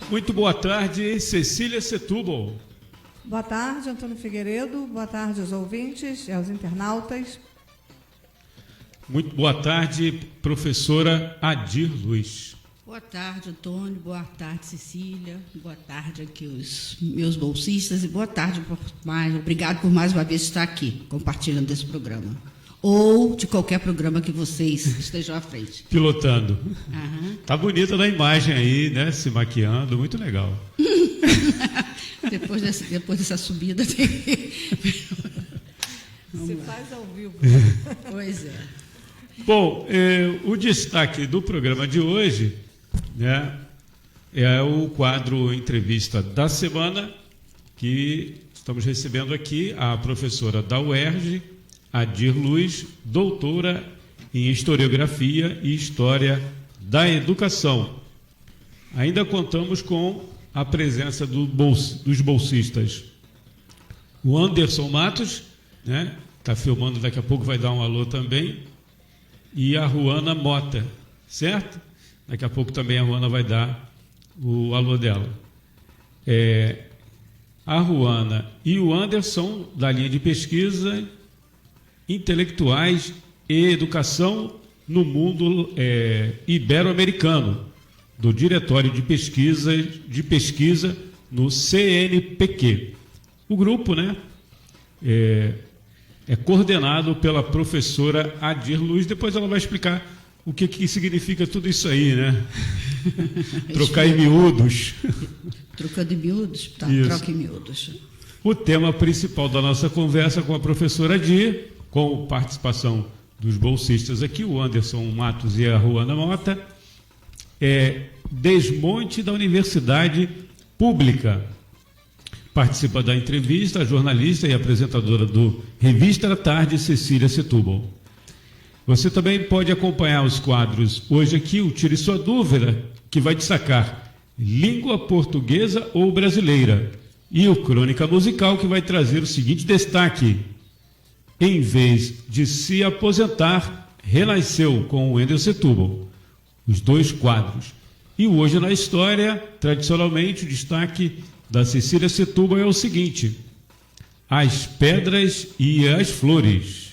Muito boa tarde, Cecília Setúbal. Boa tarde, Antônio Figueiredo. Boa tarde aos ouvintes e aos internautas. Muito boa tarde, professora Adir Luz. Boa tarde, Antônio. Boa tarde, Cecília. Boa tarde aqui os meus bolsistas e boa tarde obrigado por mais uma vez estar aqui compartilhando esse programa. Ou de qualquer programa que vocês estejam à frente. Pilotando. Uhum. Tá bonita na imagem aí, né? Se maquiando, muito legal. depois dessa subida tem que... Se faz ao vivo. Pois é. Bom, o destaque do programa de hoje, né, é o quadro Entrevista da Semana, que estamos recebendo aqui a professora da UERJ, Adir Luz, doutora em Historiografia e História da Educação. Ainda contamos com a presença dos bolsistas. O Anderson Matos, né, está filmando, daqui a pouco vai dar um alô também, e a Ruana Mota, certo? Daqui a pouco também a Ruana vai dar o alô dela. A Ruana e o Anderson, da linha de pesquisa Intelectuais e Educação no Mundo Ibero-Americano, do Diretório de Pesquisa no CNPq. O grupo, né, é coordenado pela professora Adir Luz. Depois ela vai explicar o que significa tudo isso aí, né? Trocar em miúdos. Trocando em miúdos? Tá, troca em miúdos. O tema principal da nossa conversa com a professora Adir, com participação dos bolsistas aqui, o Anderson Matos e a Ruana Mota, é desmonte da universidade pública. Participa da entrevista a jornalista e apresentadora do Revista da Tarde, Cecília Setúbal. Você também pode acompanhar os quadros hoje aqui, o Tire Sua Dúvida, que vai destacar língua portuguesa ou brasileira, e o Crônica Musical, que vai trazer o seguinte destaque: em vez de se aposentar, renasceu com o Wendel Setúbal. Os dois quadros. E o Hoje na História, tradicionalmente, o destaque da Cecília Setúbal é o seguinte: as pedras e as flores.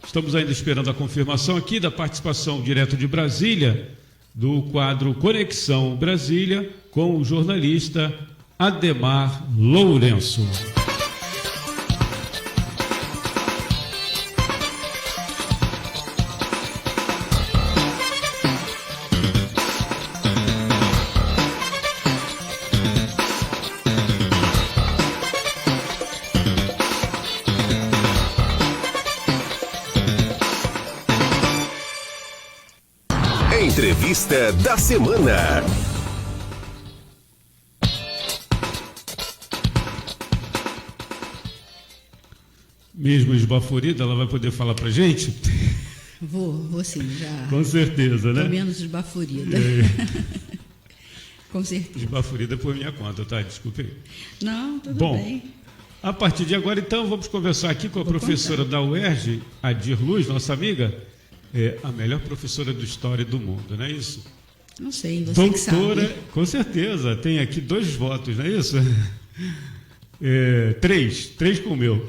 Estamos ainda esperando a confirmação aqui da participação direto de Brasília do quadro Conexão Brasília com o jornalista Ademar Lourenço. Entrevista da Semana. Mesmo esbaforida, ela vai poder falar pra gente? Vou sim, já. Com certeza, né? Tô menos esbaforida. Com certeza. Esbaforida por minha conta, tá? Desculpe aí. Não, tudo bem. Bem. A partir de agora, então, vamos conversar aqui com a professora da UERJ, Adir Luz, nossa amiga, a melhor professora de história do mundo, não é isso? Não sei, você doutora, que sabe. Com certeza, tem aqui 2 votos, não é isso? 3 com o meu.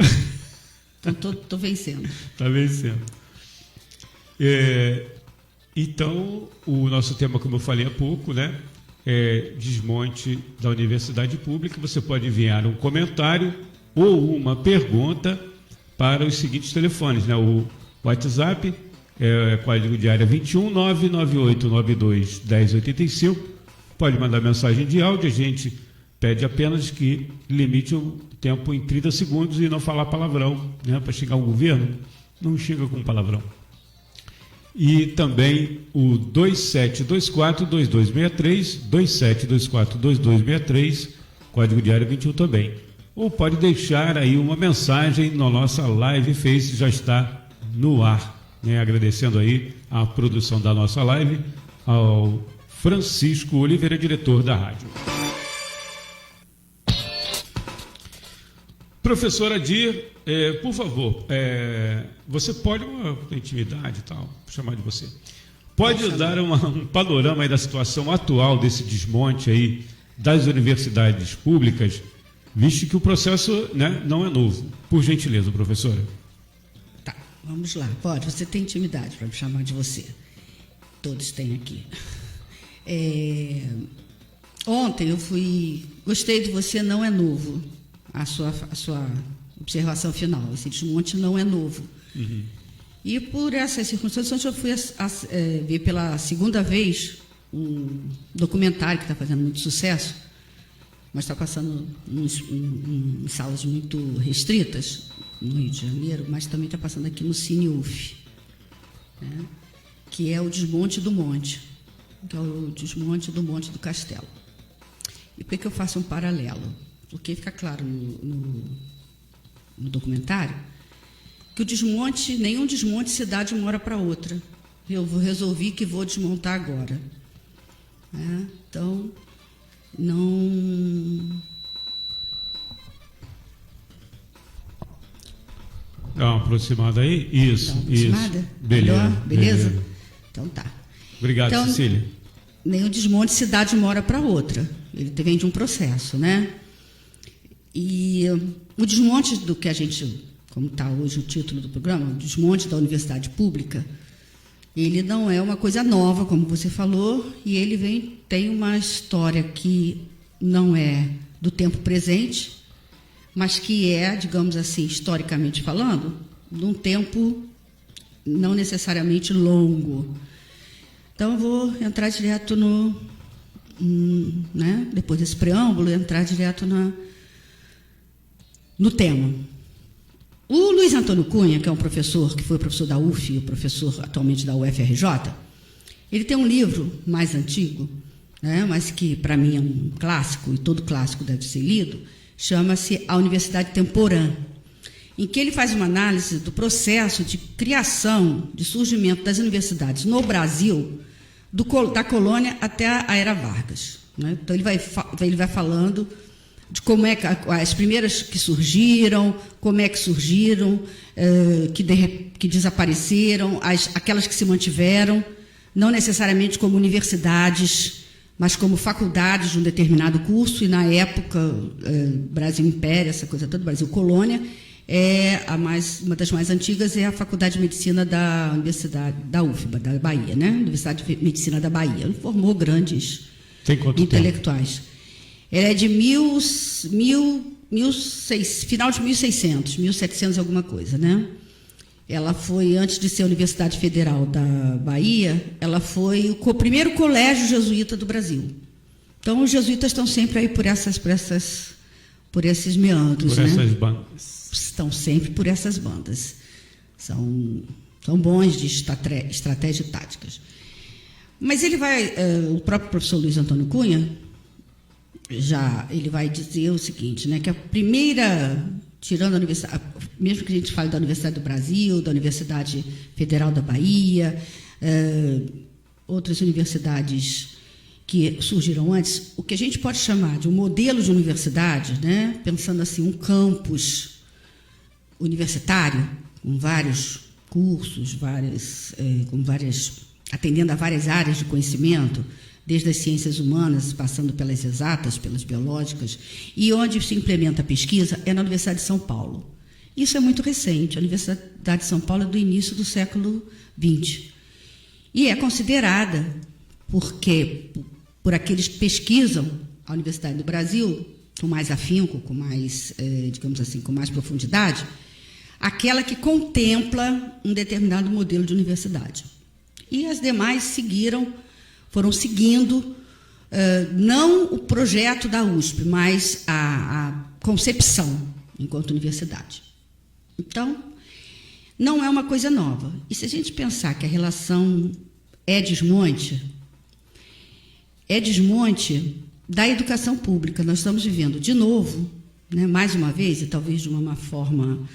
Então, tô vencendo. Está vencendo. Então, o nosso tema, como eu falei há pouco, né, é desmonte da universidade pública. Você pode enviar um comentário ou uma pergunta para os seguintes telefones, né? O WhatsApp código de área 21 99892 1085. Pode mandar mensagem de áudio. A gente pede apenas que limite o tempo em 30 segundos e não falar palavrão, né? Para xingar um governo, não xinga com palavrão. E também o 2724-2263, 2724-2263, código de área 21 também. Ou pode deixar aí uma mensagem na nossa live Face, já está no ar, né? Agradecendo aí a produção da nossa live ao Francisco Oliveira, diretor da rádio. Professora Adir, por favor, você pode, uma intimidade e tal, vou chamar de você, Pode dar um panorama aí da situação atual desse desmonte aí das universidades públicas, visto que o processo, né, não é novo. Por gentileza, professora. Tá, vamos lá. Pode, você tem intimidade para me chamar de você. Todos têm aqui. Ontem eu gostei de você, não é novo, a sua observação final. Esse desmonte não é novo. Uhum. E por essas circunstâncias, eu fui ver pela segunda vez um documentário que está fazendo muito sucesso, mas está passando em salas muito restritas, no Rio de Janeiro, mas também está passando aqui no Cine UF, né? Que é o Desmonte do Monte, que é o Desmonte do Monte do Castelo. E por que eu faço um paralelo? Porque fica claro no documentário que nenhum desmonte se dá de uma hora para outra. Eu resolvi que vou desmontar agora. Então, não... Dá uma aproximada aí? Isso, aproximada? isso. Beleza. Beleza? Então tá. Obrigado, então, Cecília. Nenhum desmonte se dá de uma hora para outra. Ele vem de um processo, né? E o desmonte do que a gente, como está hoje o título do programa, o desmonte da universidade pública, ele não é uma coisa nova, como você falou, e ele tem uma história que não é do tempo presente, mas que é, digamos assim, historicamente falando, de um tempo não necessariamente longo. Então, eu vou entrar direto depois desse preâmbulo, entrar direto no tema. O Luiz Antônio Cunha, que é um professor, que foi professor da UF e o professor atualmente da UFRJ, ele tem um livro mais antigo, né, mas que para mim é um clássico, e todo clássico deve ser lido, chama-se A Universidade Temporã, em que ele faz uma análise do processo de criação, de surgimento das universidades no Brasil, da colônia até a Era Vargas, né? Então, ele vai falando de como é que as primeiras que surgiram, como é que surgiram, que desapareceram, aquelas que se mantiveram, não necessariamente como universidades, mas como faculdades de um determinado curso, e na época, Brasil Império, essa coisa toda, Brasil Colônia, uma das mais antigas é a Faculdade de Medicina da Universidade da UFBA, da Bahia, né? Universidade de Medicina da Bahia. Formou grandes intelectuais. Tempo? Ela é de final de 1600, 1700 alguma coisa, né? Ela foi, antes de ser a Universidade Federal da Bahia, ela foi o primeiro colégio jesuíta do Brasil. Então, os jesuítas estão sempre aí por esses meandros, por né? essas bandas. Estão sempre por essas bandas. São bons de estratégia e táticas. Mas o próprio professor Luiz Antônio Cunha, ele vai dizer o seguinte, né, que a primeira, tirando a universidade, mesmo que a gente fale da Universidade do Brasil, da Universidade Federal da Bahia, outras universidades que surgiram antes, o que a gente pode chamar de um modelo de universidade, né, pensando assim, um campus universitário, com vários cursos, atendendo a várias áreas de conhecimento, desde as ciências humanas, passando pelas exatas, pelas biológicas, e onde se implementa a pesquisa é na Universidade de São Paulo. Isso é muito recente, a Universidade de São Paulo é do início do século XX. E é considerada, por aqueles que pesquisam a Universidade do Brasil, com mais afinco, com mais, digamos assim, com mais profundidade, aquela que contempla um determinado modelo de universidade. E as demais foram seguindo, não o projeto da USP, mas a concepção enquanto universidade. Então, não é uma coisa nova. E se a gente pensar que a relação é desmonte da educação pública. Nós estamos vivendo de novo, né, mais uma vez, e talvez de uma forma,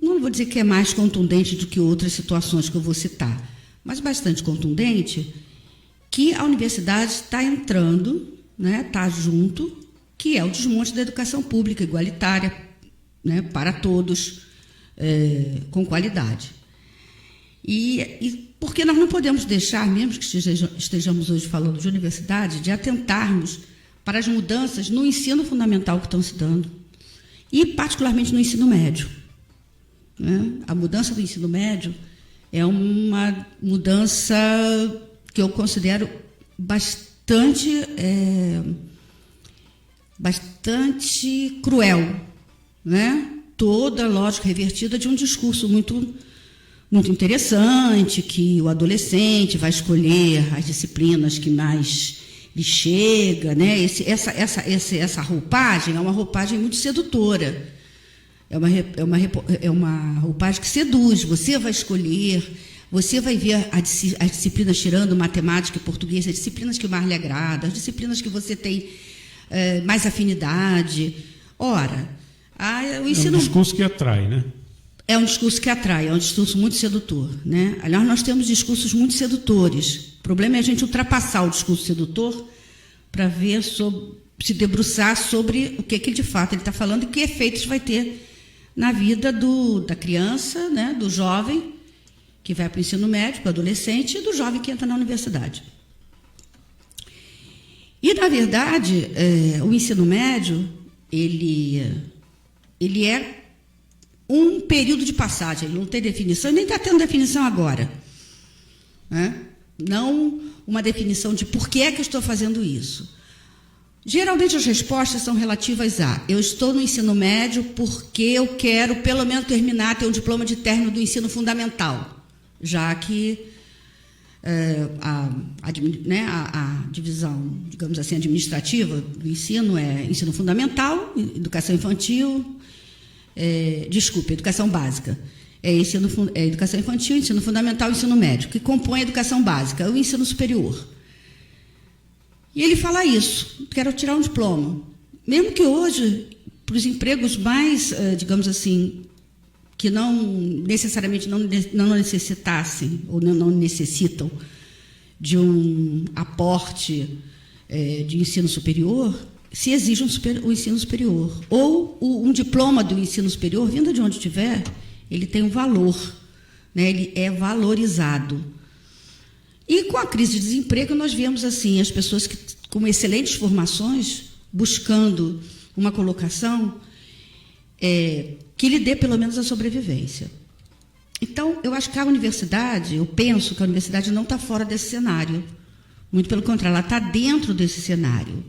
não vou dizer que é mais contundente do que outras situações que eu vou citar, mas bastante contundente, que a universidade está entrando, né, está junto, que é o desmonte da educação pública igualitária, né, para todos, com qualidade. E porque nós não podemos deixar, mesmo que estejamos hoje falando de universidade, de atentarmos para as mudanças no ensino fundamental que estão se dando, e particularmente no ensino médio. Né? A mudança do ensino médio é uma mudança que eu considero bastante cruel, né? Toda a lógica revertida de um discurso muito interessante, que o adolescente vai escolher as disciplinas que mais lhe chega, né? Essa roupagem é uma roupagem muito sedutora. É uma roupagem que seduz. Você vai escolher, você vai ver as disciplinas tirando matemática e português, as disciplinas que mais lhe agradam, as disciplinas que você tem mais afinidade. Ora, o ensino... É um discurso que atrai, né? É um discurso que atrai, é um discurso muito sedutor, né? Aliás, nós temos discursos muito sedutores. O problema é a gente ultrapassar o discurso sedutor para ver, se debruçar sobre o que de fato ele está falando e que efeitos vai ter na vida da criança, né? Do jovem que vai para o ensino médio, do adolescente e do jovem que entra na universidade. E, na verdade, o ensino médio, ele é um período de passagem, ele não tem definição, nem está tendo definição agora. Né? Não uma definição de por que é que eu estou fazendo isso. Geralmente as respostas são relativas a: eu estou no ensino médio porque eu quero pelo menos terminar, ter um diploma de término do ensino fundamental, já que a divisão, digamos assim, administrativa do ensino é ensino fundamental, educação infantil, educação básica. Educação infantil, ensino fundamental e ensino médio, que compõe a educação básica, o ensino superior. E ele fala isso: quero tirar um diploma. Mesmo que hoje, para os empregos mais, digamos assim, que não necessariamente não necessitassem ou não necessitam de um aporte de ensino superior, se exige o ensino superior. Ou um diploma do ensino superior, vindo de onde estiver, ele tem um valor, né? Ele é valorizado. E com a crise de desemprego, nós vemos assim, as pessoas com excelentes formações, buscando uma colocação que lhe dê pelo menos a sobrevivência. Então, eu acho que eu penso que a universidade não está fora desse cenário. Muito pelo contrário, ela está dentro desse cenário.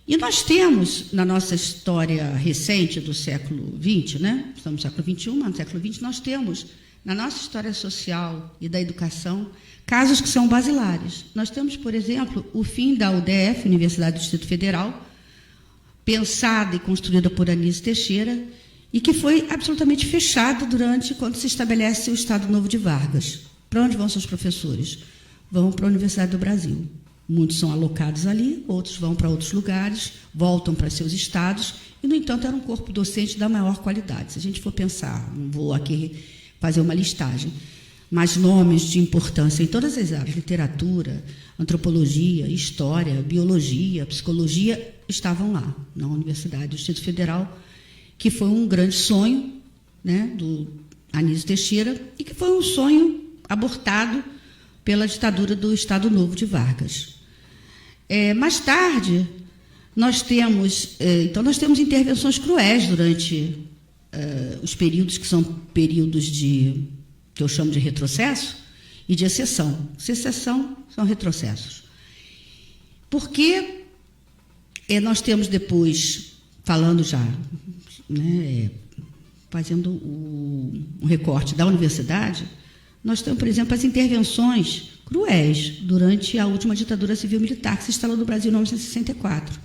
E nós temos, na nossa história recente do século XX, né? Estamos no século XXI, mas no século XX nós temos, na nossa história social e da educação, casos que são basilares. Nós temos, por exemplo, o fim da UDF, Universidade do Distrito Federal, pensada e construída por Anísio Teixeira, e que foi absolutamente fechada quando se estabelece o Estado Novo de Vargas. Para onde vão seus professores? Vão para a Universidade do Brasil. Muitos são alocados ali, outros vão para outros lugares, voltam para seus estados, e, no entanto, era um corpo docente da maior qualidade. Se a gente for pensar, não vou aqui fazer uma listagem, mas nomes de importância em todas as áreas, literatura, antropologia, história, biologia, psicologia, estavam lá, na Universidade do Distrito Federal, que foi um grande sonho, né, do Anísio Teixeira, e que foi um sonho abortado pela ditadura do Estado Novo de Vargas. Mais tarde, nós temos intervenções cruéis durante os períodos que são períodos que eu chamo de retrocesso e de exceção. Secessão são retrocessos. Porque nós temos depois, falando já, né, fazendo um recorte da universidade, nós temos, por exemplo, as intervenções cruéis durante a última ditadura civil-militar, que se instalou no Brasil em 1964.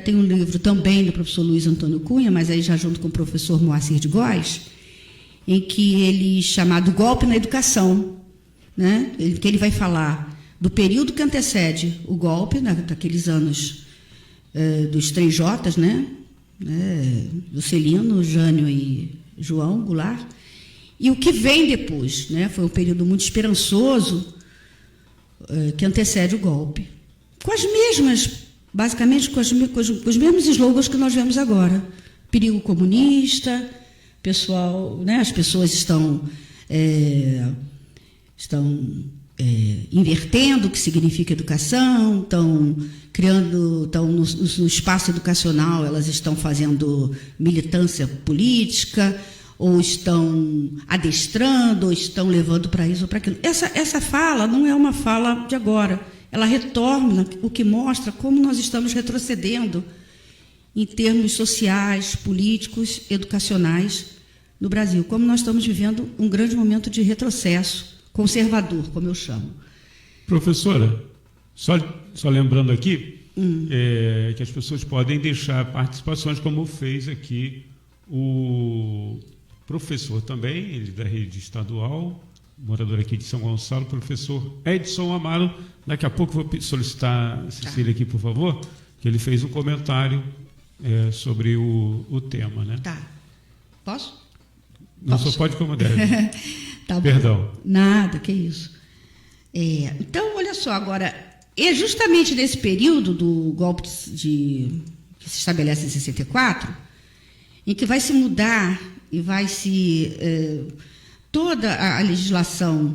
Tem um livro também do professor Luiz Antônio Cunha, mas aí já junto com o professor Moacir de Góes, em que ele, chamado Golpe na Educação, né, que ele vai falar do período que antecede o golpe, daqueles anos dos 3 J's, né, do Celino, Jânio e João Goulart, e o que vem depois, né, foi um período muito esperançoso que antecede o golpe. Com as mesmas, basicamente, com os mesmos slogans que nós vemos agora. Perigo comunista, pessoal, né, as pessoas estão estão invertendo o que significa educação, estão criando, no espaço educacional, elas estão fazendo militância política, ou estão adestrando, ou estão levando para isso ou para aquilo. Essa fala não é uma fala de agora, ela retorna, o que mostra como nós estamos retrocedendo em termos sociais, políticos, educacionais no Brasil, como nós estamos vivendo um grande momento de retrocesso conservador, como eu chamo. Professora, só lembrando aqui que as pessoas podem deixar participações, como fez aqui o professor também, ele da rede estadual, morador aqui de São Gonçalo, professor Edson Amaro. Daqui a pouco vou solicitar a Cecília aqui, por favor, que ele fez um comentário sobre o tema, né? Tá. Posso? Não, Posso. só pode como deve. Tá bom. Perdão. Nada, que isso. Então, olha só, agora, é justamente nesse período do golpe que se estabelece em 64, em que vai se mudar e vai se... toda a legislação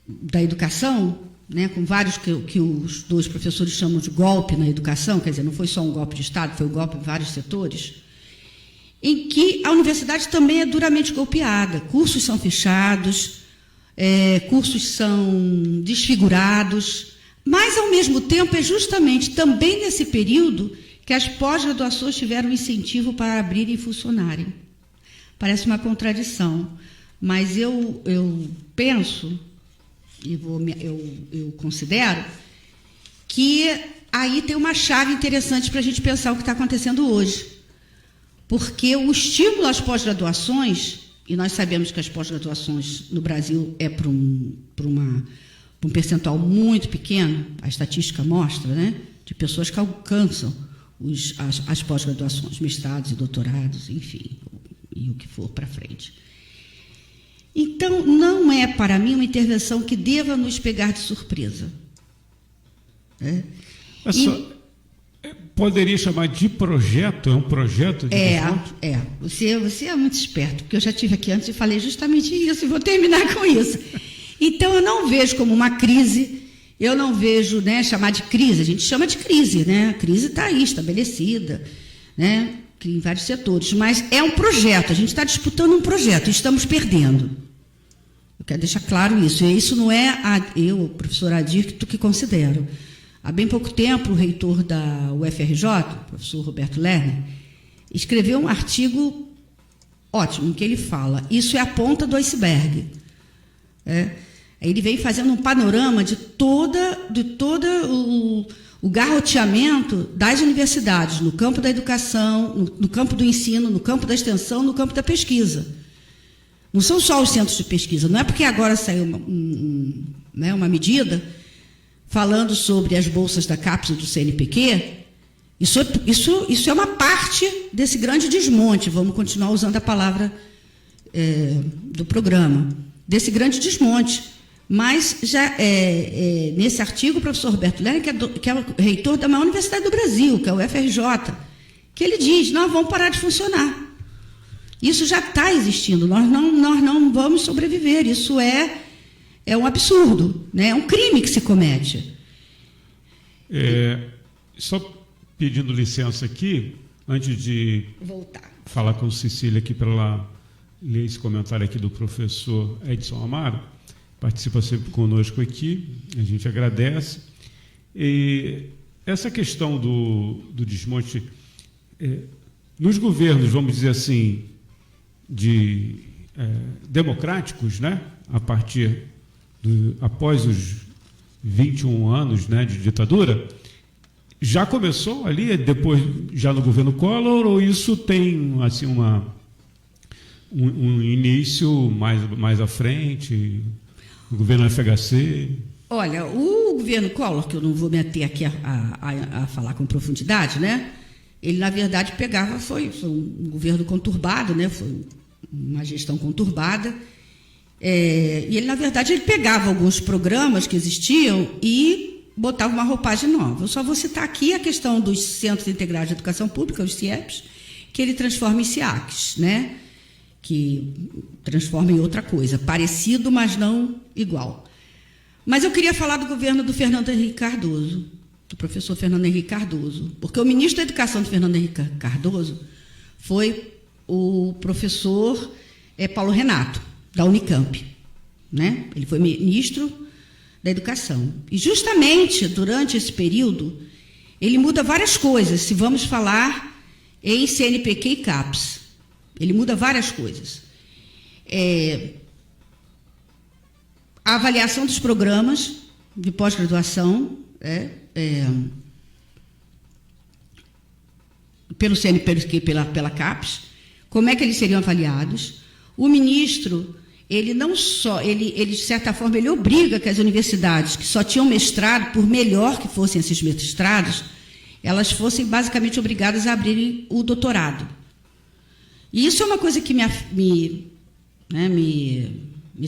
da educação, né, com vários que os dois professores chamam de golpe na educação, quer dizer, não foi só um golpe de Estado, foi um golpe em vários setores, em que a universidade também é duramente golpeada. Cursos são fechados, cursos são desfigurados, mas, ao mesmo tempo, é justamente também nesse período que as pós-graduações tiveram incentivo para abrirem e funcionarem. Parece uma contradição, mas eu penso, e eu considero, que aí tem uma chave interessante para a gente pensar o que está acontecendo hoje. Porque o estímulo às pós-graduações, e nós sabemos que as pós-graduações no Brasil é para um percentual muito pequeno, a estatística mostra, né, de pessoas que alcançam as pós-graduações, mestrados e doutorados, enfim, e o que for para frente. Então, não é, para mim, uma intervenção que deva nos pegar de surpresa. Poderia chamar de projeto? É um projeto de desmonte? Você é muito esperto, porque eu já estive aqui antes e falei justamente isso, e vou terminar com isso. Então, eu não vejo como uma crise, eu não vejo, né, chamar de crise, a gente chama de crise, né? A crise está aí, estabelecida, né, em vários setores, mas é um projeto, a gente está disputando um projeto, e estamos perdendo. Eu quero deixar claro isso, e isso não é eu, professor Adir, que considero. Há bem pouco tempo, o reitor da UFRJ, o professor Roberto Lerner, escreveu um artigo ótimo, em que ele fala, isso é a ponta do iceberg. Ele vem fazendo um panorama de todo o garroteamento das universidades, no campo da educação, no campo do ensino, no campo da extensão, no campo da pesquisa. Não são só os centros de pesquisa, não é porque agora saiu uma medida falando sobre as bolsas da CAPES e do CNPq, isso é uma parte desse grande desmonte, vamos continuar usando a palavra do programa, desse grande desmonte. Mas, já nesse artigo, o professor Roberto Lerner, que é o reitor da maior universidade do Brasil, que é o UFRJ, que ele diz, nós vamos parar de funcionar. Isso já está existindo, nós não vamos sobreviver, isso é um absurdo, né? É um crime que se comete. Só pedindo licença aqui, antes de falar com Cecília aqui para ela ler esse comentário aqui do professor Edson Amaro, participa sempre conosco aqui, a gente agradece. E essa questão do desmonte, nos governos, vamos dizer assim, democráticos, né? Após os 21 anos, né, de ditadura, já começou ali, depois já no governo Collor, ou isso tem assim um início mais à frente, no governo FHC? Olha, o governo Collor, que eu não vou me ater aqui a falar com profundidade, né? Ele, na verdade, foi um governo conturbado, né? Foi uma gestão conturbada. E ele, na verdade, ele pegava alguns programas que existiam e botava uma roupagem nova. Eu só vou citar aqui a questão dos Centros Integrados de Educação Pública, os CIEPs, que ele transforma em CIACs, né? que transforma em outra coisa, parecido, mas não igual. Mas eu queria falar do governo do Fernando Henrique Cardoso, do professor Fernando Henrique Cardoso, porque o ministro da Educação do Fernando Henrique Cardoso foi o professor Paulo Renato, da Unicamp, né? Ele foi ministro da Educação. E justamente durante esse período, ele muda várias coisas, se vamos falar em CNPq e CAPES. Ele muda várias coisas. A avaliação dos programas de pós-graduação pelo CNPq e pela CAPES, como é que eles seriam avaliados. O ministro, ele não só, ele de certa forma, ele obriga que as universidades que só tinham mestrado, por melhor que fossem esses mestrados, elas fossem basicamente obrigadas a abrirem o doutorado. E isso é uma coisa que me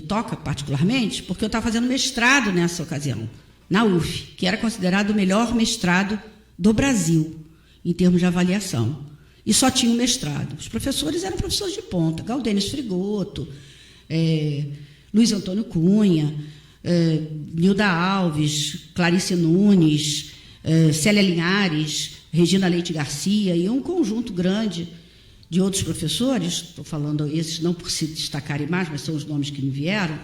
toca particularmente, porque eu estava fazendo mestrado nessa ocasião, na UF, que era considerado o melhor mestrado do Brasil, em termos de avaliação. E só tinha um mestrado. Os professores eram professores de ponta, Galdênio Frigoto, Luiz Antônio Cunha, Nilda Alves, Clarice Nunes, Célia Linhares, Regina Leite Garcia e um conjunto grande de outros professores, estou falando esses não por se destacarem mais, mas são os nomes que me vieram,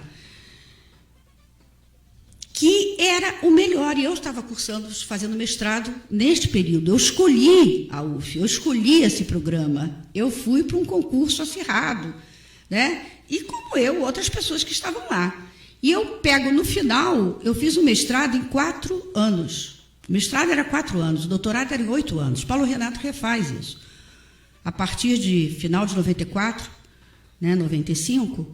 que era o melhor. E eu estava cursando, fazendo mestrado neste período. Eu escolhi a UF, eu escolhi esse programa. Eu fui para um concurso acirrado, né? E como eu, outras pessoas que estavam lá. E eu pego, no final, eu fiz o mestrado em 4 anos. O mestrado era 4 anos, o doutorado era em 8 anos. Paulo Renato refaz isso. A partir de final de 94, né, 95,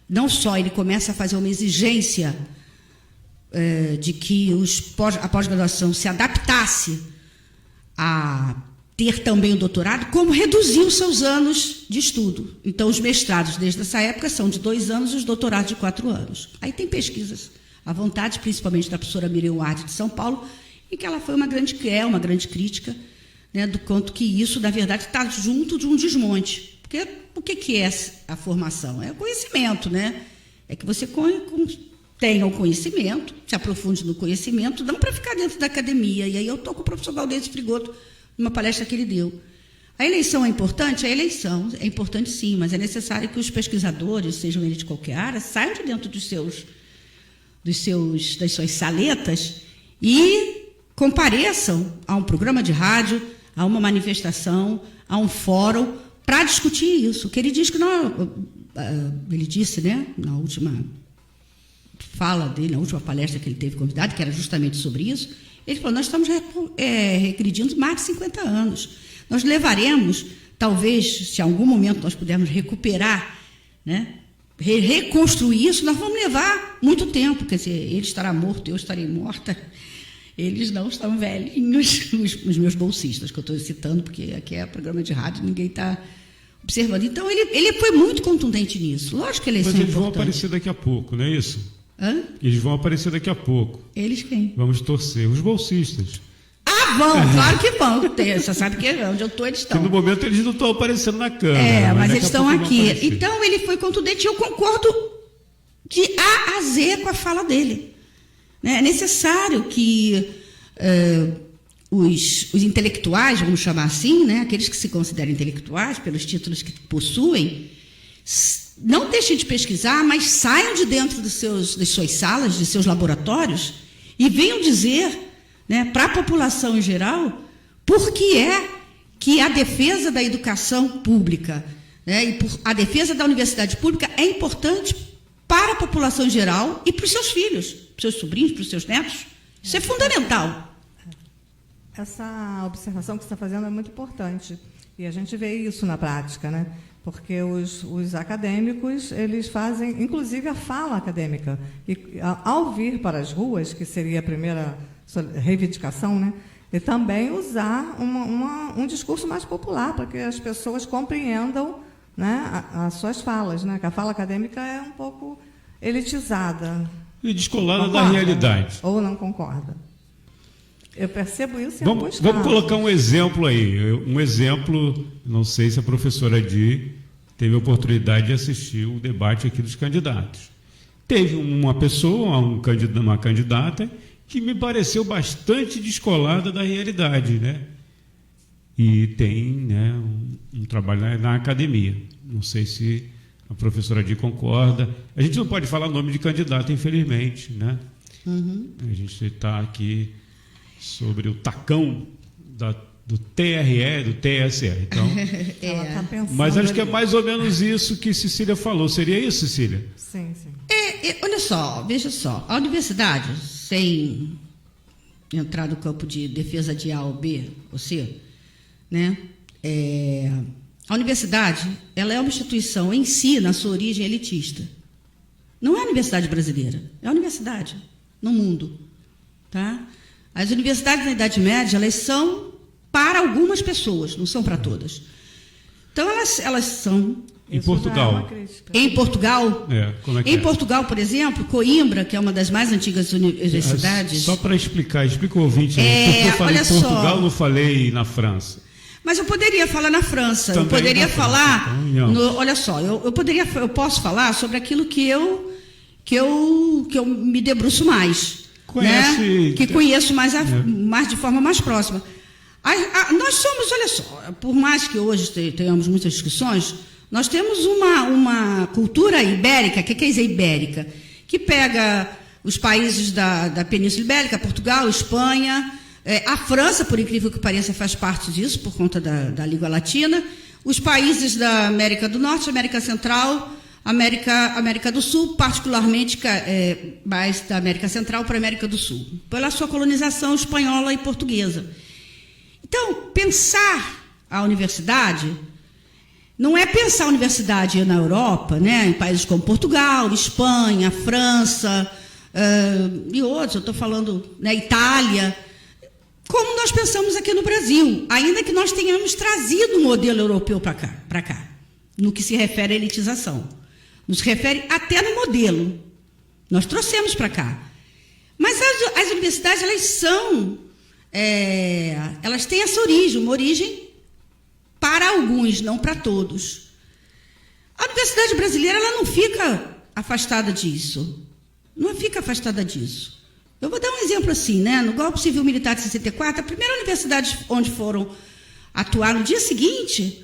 não só ele começa a fazer uma exigência de que a pós-graduação se adaptasse a ter também o doutorado, como reduziu seus anos de estudo. Então, os mestrados, desde essa época, são de 2 anos e os doutorados de 4 anos. Aí tem pesquisas à vontade, principalmente da professora Miriam Ward de São Paulo, em que ela foi uma grande crítica, né, do quanto que isso, na verdade, está junto de um desmonte. Porque o que é a formação? É o conhecimento, né? É que você tenha o conhecimento, se aprofunde no conhecimento, não para ficar dentro da academia. E aí eu estou com o professor Galdênio Frigoto, numa palestra que ele deu. A eleição é importante? A eleição é importante sim, mas é necessário que os pesquisadores, sejam eles de qualquer área, saiam de dentro das suas saletas e compareçam a um programa de rádio, a uma manifestação, a um fórum, para discutir isso. Que ele diz que não, ele disse, né, na última fala dele, na última palestra que ele teve convidado, que era justamente sobre isso, ele falou: nós estamos regredindo mais de 50 anos. Nós levaremos, talvez, se em algum momento nós pudermos recuperar, né, reconstruir isso, nós vamos levar muito tempo. Quer dizer, ele estará morto, eu estarei morta. Eles não estão velhinhos, os meus bolsistas, que eu estou citando, porque aqui é programa de rádio, ninguém está observando. Então, ele foi muito contundente nisso. Lógico que eleição é importante. Mas eles vão aparecer daqui a pouco, não é isso? Hã? Eles vão aparecer daqui a pouco. Eles quem? Vamos torcer. Os bolsistas. Ah, vão, claro que vão. Você sabe que onde eu estou, eles estão. Porque no momento eles não estão aparecendo na câmera. Mas eles estão aqui. Então, ele foi contundente e eu concordo de A a Z com a fala dele. É necessário que os intelectuais, vamos chamar assim, né, aqueles que se consideram intelectuais, pelos títulos que possuem, não deixem de pesquisar, mas saiam de dentro das suas salas, de seus laboratórios, e venham dizer, né, para a população em geral, por que é que a defesa da educação pública, né, e a defesa da universidade pública é importante para a população em geral e para os seus filhos, para os seus sobrinhos, para os seus netos. Isso é fundamental. Essa observação que você está fazendo é muito importante. E a gente vê isso na prática, né? Porque os acadêmicos, eles fazem, inclusive, a fala acadêmica. E ao vir para as ruas, que seria a primeira reivindicação, né? E também usar um discurso mais popular, para que as pessoas compreendam, né, as suas falas, né? Que a fala acadêmica é um pouco elitizada. E descolada da realidade. Ou não concorda? Eu percebo isso em alguns casos. Vamos colocar um exemplo aí. Um exemplo, não sei se a professora Di teve a oportunidade de assistir o debate aqui dos candidatos. Teve uma pessoa, uma candidata, que me pareceu bastante descolada da realidade, né? E tem, né, um trabalho na academia. Não sei se a professora Adi concorda. A gente não pode falar nome de candidato, infelizmente, né? Uhum. A gente está aqui sobre o tacão do TRE, do TSE. Então, Ela tá pensando mas acho que é ali. mais ou menos isso que Cecília falou. Seria isso, Cecília? Sim, sim. Olha só, veja só, a universidade, sem entrar no campo de defesa de A ou B ou C, né? A universidade, ela é uma instituição em si, na sua origem, elitista. Não é a universidade brasileira, é a universidade no mundo, tá? As universidades na Idade Média, elas são para algumas pessoas, não são para todas. Então, elas são... Em Isso já é Portugal. uma crítica. Em Portugal, Como é que em é? Portugal, por exemplo, Coimbra, que é uma das mais antigas universidades... Só para explica o ouvinte, É, porque eu falei olha em Portugal, só. não falei na França. Mas eu poderia falar na França, Também eu poderia na França, falar... então, olha só, eu posso falar sobre aquilo que eu me debruço mais. Conhece- Né? Que conheço mais de forma mais próxima. Nós somos, olha só, por mais que hoje tenhamos muitas discussões, nós temos uma cultura ibérica, que é a ibérica, que pega os países da Península Ibérica, Portugal, Espanha, a França, por incrível que pareça, faz parte disso, por conta da língua latina, os países da América do Norte, América Central, América do Sul, particularmente mais da América Central para a América do Sul, pela sua colonização espanhola e portuguesa. Então, pensar a universidade não é pensar a universidade na Europa, né, em países como Portugal, Espanha, França e outros, eu estou falando, né, Itália, como nós pensamos aqui no Brasil, ainda que nós tenhamos trazido o modelo europeu para cá, no que se refere à elitização. Nos refere até no modelo. Nós trouxemos para cá. Mas as universidades, elas são... elas têm essa origem, uma origem para alguns, não para todos. A universidade brasileira, ela não fica afastada disso. Não fica afastada disso. Eu vou dar um exemplo assim, né? No golpe civil-militar de 64, a primeira universidade onde foram atuar no dia seguinte,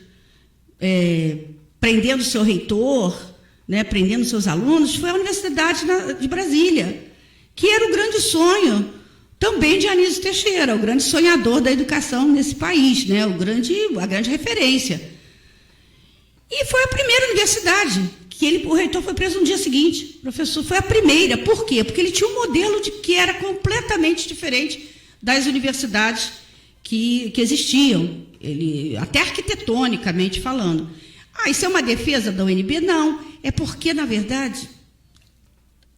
prendendo seu reitor, né, prendendo seus alunos, foi a Universidade de Brasília, que era o grande sonho também de Anísio Teixeira, o grande sonhador da educação nesse país, né, a grande referência. E foi a primeira universidade que o reitor foi preso no dia seguinte. O professor foi a primeira. Por quê? Porque ele tinha um modelo que era completamente diferente das universidades que existiam, até arquitetonicamente falando. Isso é uma defesa da UNB? Não. É porque, na verdade,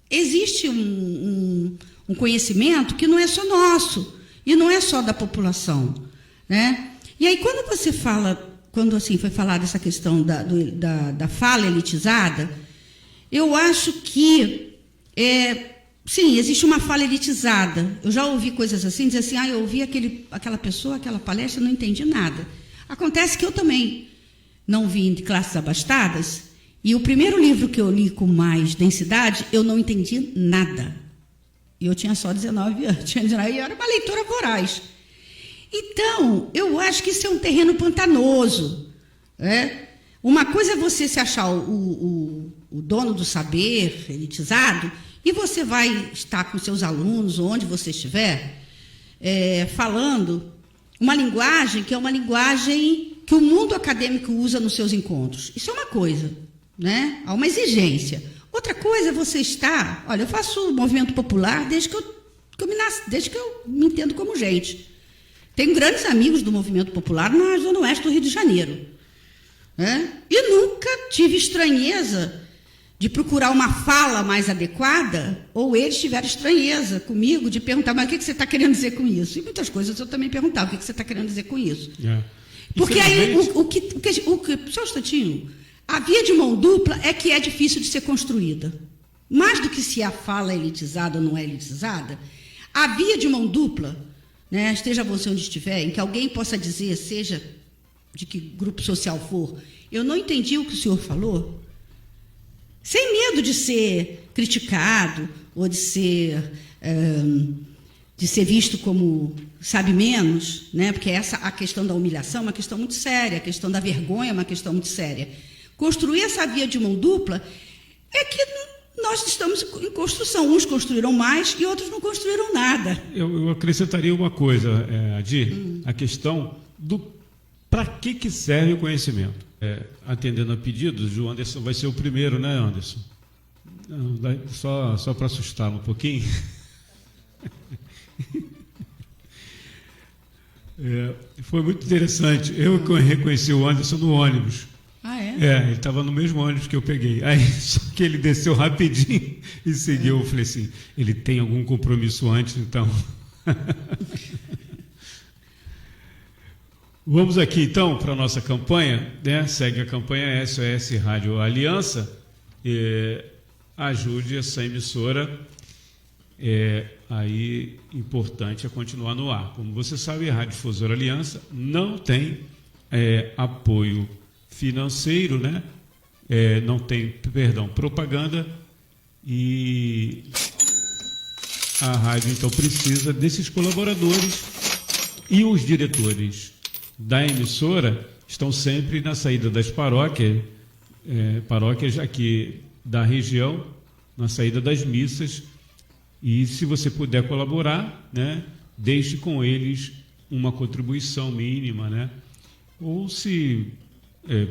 existe um conhecimento que não é só nosso e não é só da população, né? E aí, quando você fala... Quando assim foi falada essa questão da fala elitizada, eu acho que, sim, existe uma fala elitizada. Eu já ouvi coisas assim, dizer assim, eu ouvi aquela pessoa, aquela palestra, não entendi nada. Acontece que eu também não vim de classes abastadas, e o primeiro livro que eu li com mais densidade, eu não entendi nada. E eu tinha só 19 anos, e eu era uma leitora voraz. Então, eu acho que isso é um terreno pantanoso. Uma coisa é você se achar o dono do saber, elitizado, e você vai estar com seus alunos, onde você estiver, falando uma linguagem que é uma linguagem que o mundo acadêmico usa nos seus encontros. Isso é uma coisa, né? Há uma exigência. Outra coisa é você estar... Olha, eu faço movimento popular desde que eu me entendo como gente. Tenho grandes amigos do movimento popular na Zona Oeste do Rio de Janeiro. E nunca tive estranheza de procurar uma fala mais adequada, ou eles tiveram estranheza comigo de perguntar, mas o que você está querendo dizer com isso? E muitas coisas eu também perguntava, o que você está querendo dizer com isso? Porque aí, só um instantinho, a via de mão dupla é que é difícil de ser construída. Mais do que se a fala é elitizada ou não é elitizada, a via de mão dupla, né, esteja você onde estiver, em que alguém possa dizer, seja de que grupo social for, eu não entendi o que o senhor falou, sem medo de ser criticado ou de ser visto como sabe menos, né? Porque a questão da humilhação é uma questão muito séria, a questão da vergonha é uma questão muito séria. Construir essa via de mão dupla é que nós estamos em construção. Uns construíram mais e outros não construíram nada. Eu acrescentaria uma coisa, Adi, a questão do para que serve o conhecimento. Atendendo a pedidos, o Anderson vai ser o primeiro, né, Anderson? Só para assustá-lo um pouquinho. Foi muito interessante. Eu reconheci o Anderson no ônibus. Ah, é? Ele estava no mesmo ônibus que eu peguei. Aí, só que ele desceu rapidinho e seguiu. Eu falei assim, ele tem algum compromisso antes, então. Vamos aqui, então, para a nossa campanha, né? Segue a campanha SOS Rádio Aliança. Ajude essa emissora. Aí, importante é continuar no ar. Como você sabe, a Rádio Difusora Aliança não tem apoio financeiro, né? Não tem, propaganda, e a rádio, então, precisa desses colaboradores, e os diretores da emissora estão sempre na saída das paróquias aqui da região, na saída das missas, e se você puder colaborar, né, deixe com eles uma contribuição mínima, né? Ou se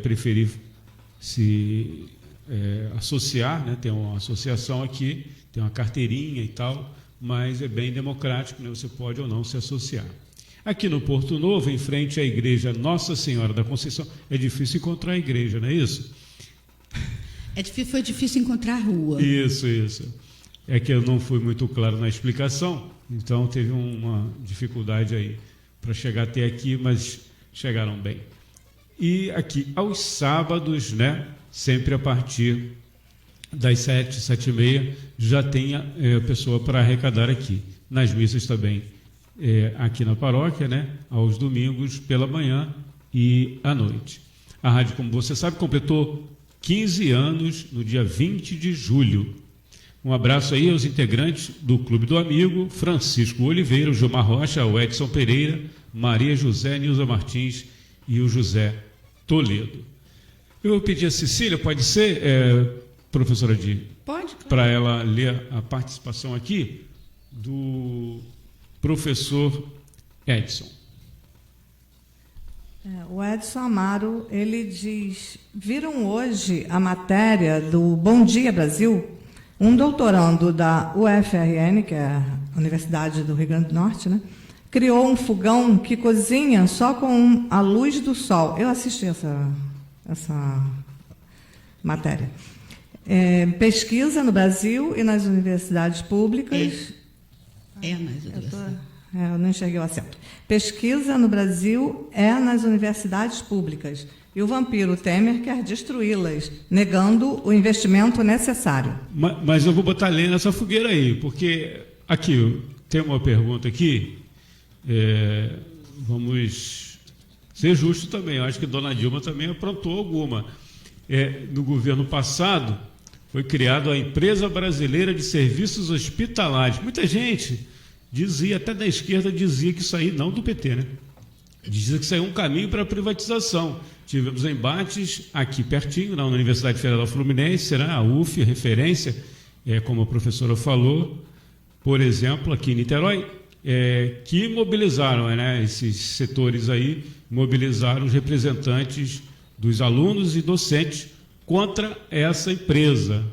preferir se associar, né? Tem uma associação aqui, tem uma carteirinha e tal, mas é bem democrático, né? Você pode ou não se associar. Aqui no Porto Novo, em frente à igreja Nossa Senhora da Conceição, é difícil encontrar a igreja, não é isso? Foi difícil encontrar a rua. Isso. É que eu não fui muito claro na explicação, então teve uma dificuldade aí para chegar até aqui, mas chegaram bem. E aqui, aos sábados, né, sempre a partir das 7, 7h30, já tem a pessoa para arrecadar aqui. Nas missas também, aqui na paróquia, né, aos domingos, pela manhã e à noite. A rádio, como você sabe, completou 15 anos no dia 20 de julho. Um abraço aí aos integrantes do Clube do Amigo, Francisco Oliveira, o Gilmar Rocha, o Edson Pereira, Maria José, Nilza Martins e o José Toledo. Eu vou pedir a Cecília, pode ser, professora Di? Pode, claro. Para ela ler a participação aqui do professor Edson. O Edson Amaro, ele diz, viram hoje a matéria do Bom Dia Brasil? Um doutorando da UFRN, que é a Universidade do Rio Grande do Norte, né, criou um fogão que cozinha só com a luz do sol. Eu assisti essa matéria. Pesquisa no Brasil e nas universidades públicas. Nas universidades. Eu não enxerguei o acento. Pesquisa no Brasil nas universidades públicas. E o vampiro Temer quer destruí-las, negando o investimento necessário. Mas eu vou botar lenha nessa fogueira aí, porque aqui tem uma pergunta aqui. Vamos ser justos também. Eu acho que Dona Dilma também aprontou alguma. No governo passado, foi criada a Empresa Brasileira de Serviços Hospitalares. Muita gente dizia, até da esquerda, dizia que isso aí, não do PT, né? Dizia que isso aí é um caminho para a privatização. Tivemos embates aqui pertinho, na Universidade Federal Fluminense, será a UF, referência, como a professora falou, por exemplo, aqui em Niterói, que mobilizaram, né, esses setores aí, mobilizaram os representantes dos alunos e docentes contra essa empresa.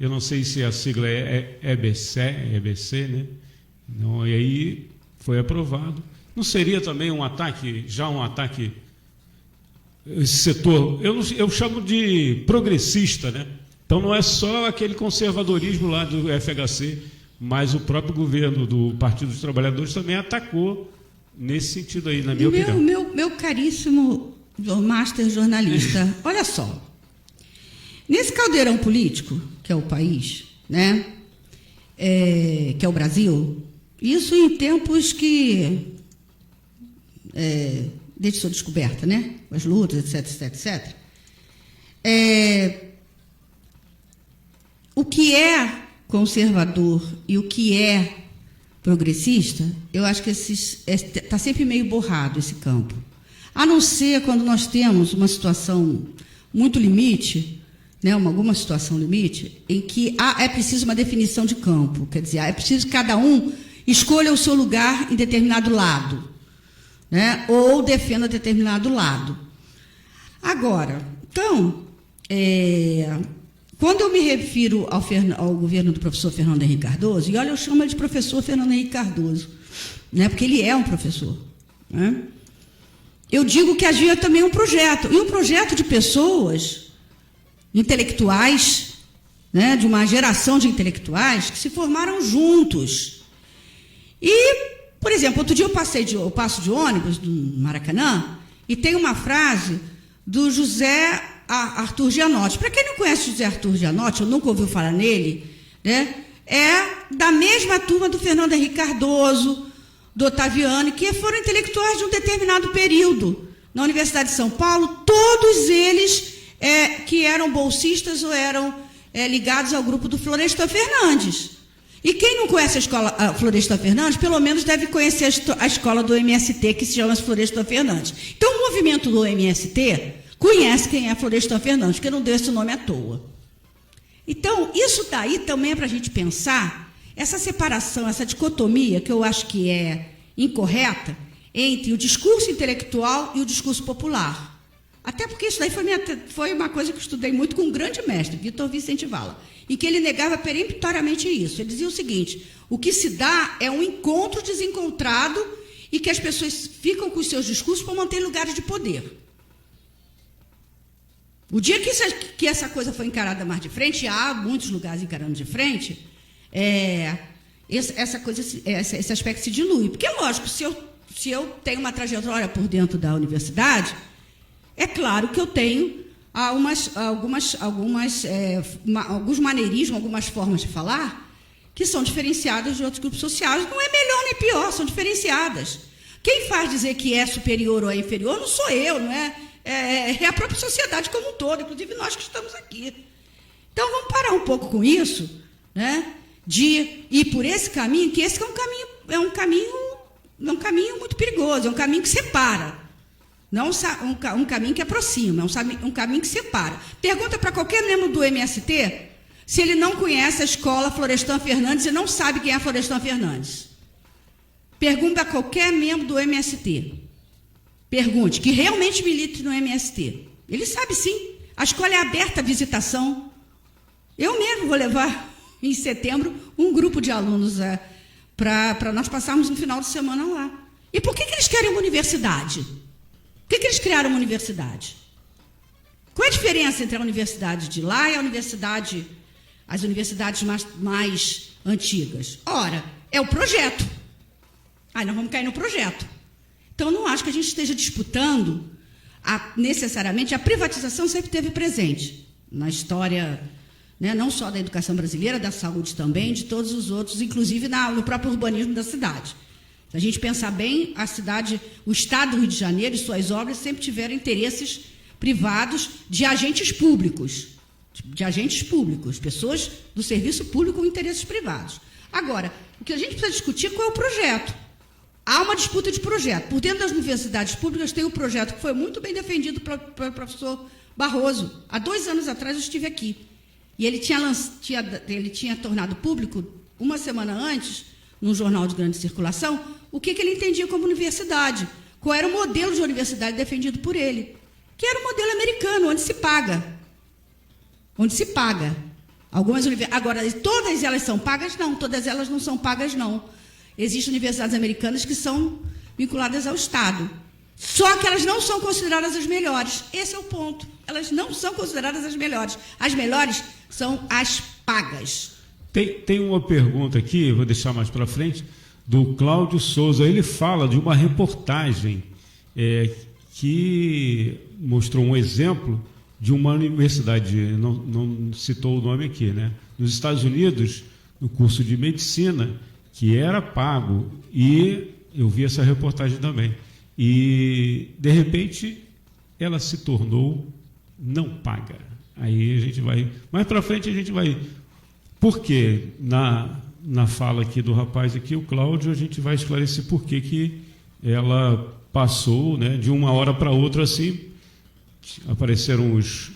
Eu não sei se a sigla é EBC, né? Não, e aí foi aprovado. Não seria também um ataque, esse setor, eu chamo de progressista, né? Então não é só aquele conservadorismo lá do FHC, mas o próprio governo do Partido dos Trabalhadores também atacou nesse sentido aí, na minha opinião. Meu caríssimo master jornalista, olha só, nesse caldeirão político, que é o país, né? Que é o Brasil, isso em tempos que... desde sua descoberta, né? As lutas, etc. O que é conservador e o que é progressista, eu acho que está sempre meio borrado esse campo. A não ser quando nós temos uma situação muito limite, né, alguma situação limite, em que é preciso uma definição de campo. Quer dizer, é preciso que cada um escolha o seu lugar em determinado lado, né, ou defenda determinado lado. Agora, então, quando eu me refiro ao governo do professor Fernando Henrique Cardoso, e olha, eu chamo ele de professor Fernando Henrique Cardoso, né, porque ele é um professor, né, eu digo que havia também um projeto, e um projeto de pessoas intelectuais, né, de uma geração de intelectuais que se formaram juntos. E, por exemplo, outro dia eu passo de ônibus no Maracanã e tem uma frase do José Arthur Gianotti. Para quem não conhece José Arthur Gianotti, ou nunca ouviu falar nele, né, é da mesma turma do Fernando Henrique Cardoso, do Ottaviani, que foram intelectuais de um determinado período na Universidade de São Paulo, todos eles que eram bolsistas ou eram ligados ao grupo do Florestan Fernandes. E quem não conhece a Florestan Fernandes, pelo menos deve conhecer a escola do MST, que se chama Florestan Fernandes. Então, o movimento do MST conhece quem é Florestan Fernandes, porque não deu esse nome à toa. Então, isso daí também é para a gente pensar essa separação, essa dicotomia, que eu acho que é incorreta, entre o discurso intelectual e o discurso popular. Até porque isso daí foi uma coisa que eu estudei muito com um grande mestre, Vitor Vicente Vala, em que ele negava peremptoriamente isso. Ele dizia o seguinte: o que se dá é um encontro desencontrado e que as pessoas ficam com os seus discursos para manter lugares de poder. O dia que essa coisa foi encarada mais de frente, e há muitos lugares encarando de frente, esse aspecto se dilui. Porque, lógico, se eu tenho uma trajetória por dentro da universidade, é claro que eu tenho alguns maneirismos, algumas formas de falar que são diferenciadas de outros grupos sociais. Não é melhor nem pior, são diferenciadas. Quem faz dizer que é superior ou é inferior não sou eu, não é? É a própria sociedade como um todo, inclusive nós que estamos aqui. Então, vamos parar um pouco com isso, né, de ir por esse caminho, que esse é um caminho muito perigoso, é um caminho que separa. Não um caminho que aproxima, é um caminho que separa. Pergunta para qualquer membro do MST se ele não conhece a escola Florestan Fernandes e não sabe quem é a Florestan Fernandes. Pergunta a qualquer membro do MST. Pergunte, que realmente milite no MST. Ele sabe sim. A escola é aberta à visitação. Eu mesmo vou levar, em setembro, um grupo de alunos para nós passarmos um final de semana lá. E por que eles querem uma universidade? Por que eles criaram uma universidade? Qual é a diferença entre a universidade de lá e as universidades mais antigas? Ora, é o projeto. Aí nós vamos cair no projeto. Então, não acho que a gente esteja disputando necessariamente. A privatização sempre esteve presente na história, né, não só da educação brasileira, da saúde também, de todos os outros, inclusive no próprio urbanismo da cidade. Se a gente pensar bem, o Estado do Rio de Janeiro e suas obras sempre tiveram interesses privados de agentes públicos, pessoas do serviço público com interesses privados. Agora, o que a gente precisa discutir é qual é o projeto. Há uma disputa de projeto. Por dentro das universidades públicas tem um projeto que foi muito bem defendido pelo professor Barroso. Há 2 anos atrás eu estive aqui. E ele tinha tornado público, uma semana antes, num jornal de grande circulação, o que ele entendia como universidade. Qual era o modelo de universidade defendido por ele. Que era o modelo americano, onde se paga. Agora, todas elas são pagas? Não, todas elas não são pagas, não. Existem universidades americanas que são vinculadas ao Estado. Só que elas não são consideradas as melhores. Esse é o ponto. Elas não são consideradas as melhores. As melhores são as pagas. Tem uma pergunta aqui, vou deixar mais para frente, do Cláudio Souza. Ele fala de uma reportagem que mostrou um exemplo de uma universidade, não citou o nome aqui, né? Nos Estados Unidos, no curso de medicina, que era pago, e eu vi essa reportagem também. E, de repente, ela se tornou não paga. Aí a gente vai... Mais para frente a gente vai... Porque na fala aqui do rapaz, aqui, o Cláudio, a gente vai esclarecer por que ela passou, né, de uma hora para outra, assim, apareceram os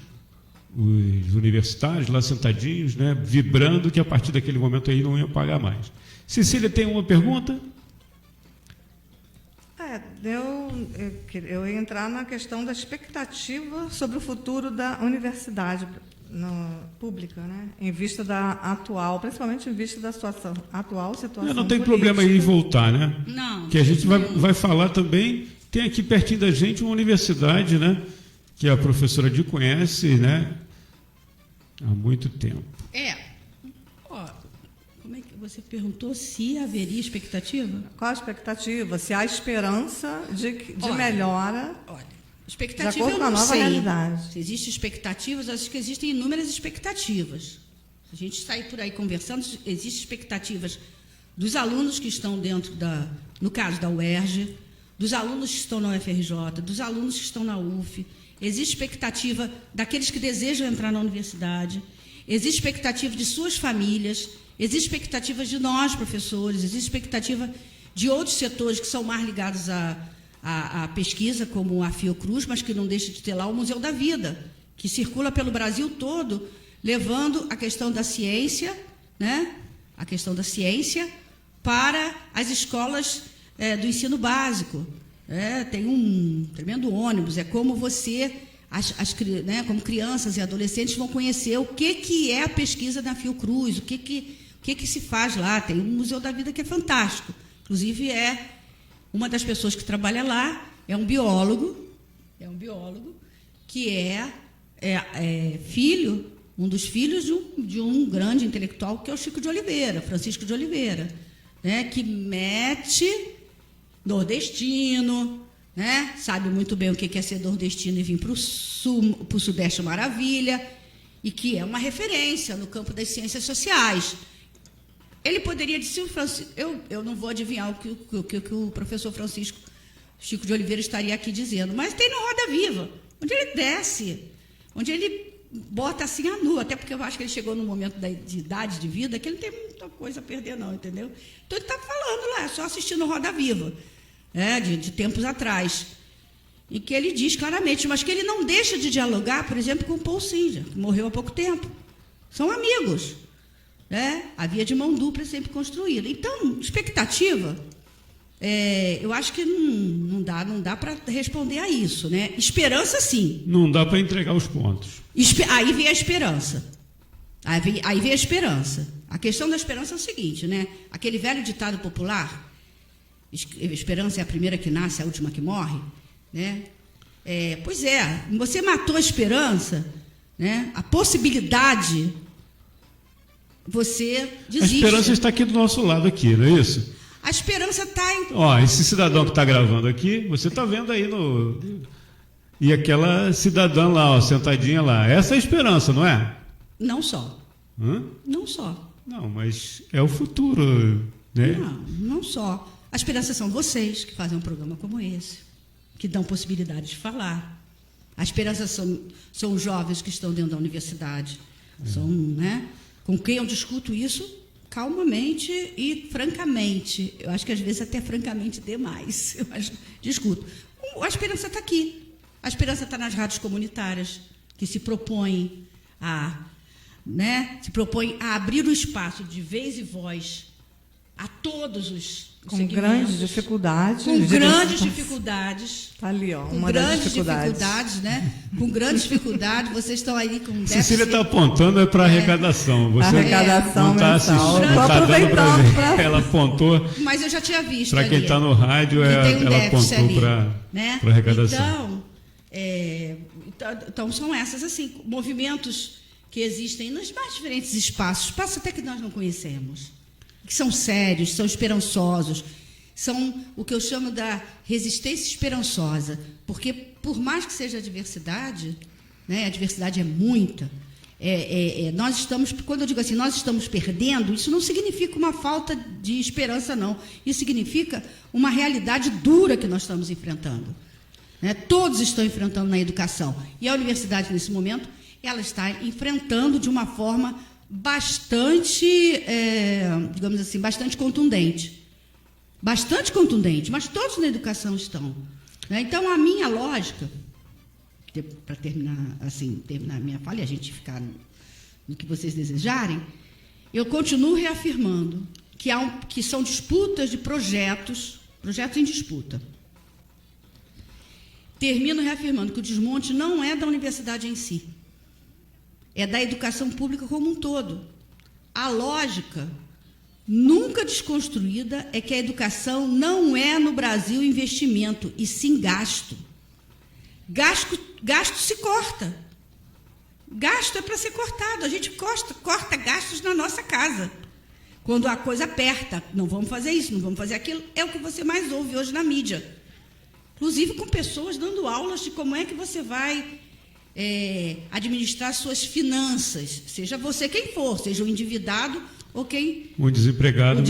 universitários lá sentadinhos, né, vibrando, que a partir daquele momento aí não iam pagar mais. Cecília, tem uma pergunta? Eu ia entrar na questão da expectativa sobre o futuro da universidade pública, né? Em vista da atual, principalmente em vista da atual situação. Não tem política. problema aí voltar, né? Não. Que a gente vai falar também. Tem aqui pertinho da gente uma universidade, né? Que a professora Di conhece, né? Há muito tempo. Como é que você perguntou se haveria expectativa? Qual a expectativa? Se há esperança de melhora. Olha, De expectativa acordo eu com a não nova sei. realidade. Se existem expectativas, acho que existem inúmeras expectativas. A gente está aí por aí conversando, existem expectativas dos alunos que estão dentro no caso da UERJ, dos alunos que estão na UFRJ, dos alunos que estão na UF. Existe expectativa daqueles que desejam entrar na universidade. Existe expectativa de suas famílias. Existe expectativa de nós, professores. Existe expectativa de outros setores que são mais ligados à pesquisa, como a Fiocruz, mas que não deixa de ter lá o Museu da Vida, que circula pelo Brasil todo, levando a questão da ciência, né? A questão da ciência para as escolas do ensino básico. Tem um tremendo ônibus, é como você, como crianças e adolescentes vão conhecer o que é a pesquisa da Fiocruz, o que se faz lá. Tem um Museu da Vida que é fantástico. Inclusive, uma das pessoas que trabalha lá é um biólogo que é um dos filhos de um grande intelectual, que é o Chico de Oliveira, Francisco de Oliveira, né, que mete nordestino, né, sabe muito bem o que é ser nordestino e vir para o Sudeste Maravilha, e que é uma referência no campo das ciências sociais. Ele poderia dizer, eu não vou adivinhar o que o professor Francisco Chico de Oliveira estaria aqui dizendo, mas tem no Roda Viva, onde ele desce, onde ele bota assim a nu, até porque eu acho que ele chegou num momento de idade de vida que ele não tem muita coisa a perder não, entendeu? Então ele está falando lá, só assistindo Roda Viva, de tempos atrás, e que ele diz claramente, mas que ele não deixa de dialogar, por exemplo, com o Paul Singer, que morreu há pouco tempo. São amigos. A via de mão dupla é sempre construída. Então, expectativa, eu acho que não dá para responder a isso, né? Esperança, sim. Não dá para entregar os pontos. Aí vem a esperança. Aí vem a esperança. A questão da esperança é o seguinte, né? Aquele velho ditado popular, esperança é a primeira que nasce, a última que morre, né? Pois é, você matou a esperança, né? A possibilidade, você desiste. A esperança está aqui do nosso lado, aqui, não é isso? A esperança está em... Esse cidadão que está gravando aqui, você está vendo aí E aquela cidadã lá, sentadinha lá. Essa é a esperança, não é? Não só. Hã? Não só. Não, mas é o futuro, né? Não só. A esperança são vocês que fazem um programa como esse, que dão possibilidade de falar. A esperança são os jovens que estão dentro da universidade. São, né? Com quem eu discuto isso calmamente e francamente. Eu acho que às vezes até francamente demais. Discuto. A esperança está aqui. A esperança está nas rádios comunitárias, que se propõem a abrir o espaço de vez e voz a todos os com segmentos. Grandes dificuldades. Com grandes dificuldades. Está ali, com uma grandes das dificuldades. né? Com grandes dificuldades. Vocês estão aí com déficit. Cecília está apontando para arrecadação. Você arrecadação não está mensal. assistindo, Estou não está dando para aproveitando ver. Ela apontou. Mas eu já tinha visto. Para quem está no rádio, ela apontou para arrecadação. Então, são essas, assim, movimentos que existem nos mais diferentes espaços até que nós não conhecemos, que são sérios, são esperançosos, são o que eu chamo da resistência esperançosa, porque, por mais que seja a diversidade, né, a diversidade é muita, nós estamos, quando eu digo assim, nós estamos perdendo, isso não significa uma falta de esperança, não. Isso significa uma realidade dura que nós estamos enfrentando. né? Todos estão enfrentando na educação. E a universidade, nesse momento, ela está enfrentando de uma forma bastante, digamos assim, bastante contundente. Bastante contundente, mas todos na educação estão. Né? Então, a minha lógica, para terminar a minha fala e a gente ficar no que vocês desejarem, eu continuo reafirmando que são disputas de projetos em disputa. Termino reafirmando que o desmonte não é da universidade em si, é da educação pública como um todo. A lógica nunca desconstruída é que a educação não é no Brasil investimento, e sim gasto. Gasto se corta. Gasto é para ser cortado. A gente corta gastos na nossa casa. Quando a coisa aperta, não vamos fazer isso, não vamos fazer aquilo, é o que você mais ouve hoje na mídia. Inclusive com pessoas dando aulas de como é que você vai administrar suas finanças, seja você quem for, seja o endividado ou quem... O desempregado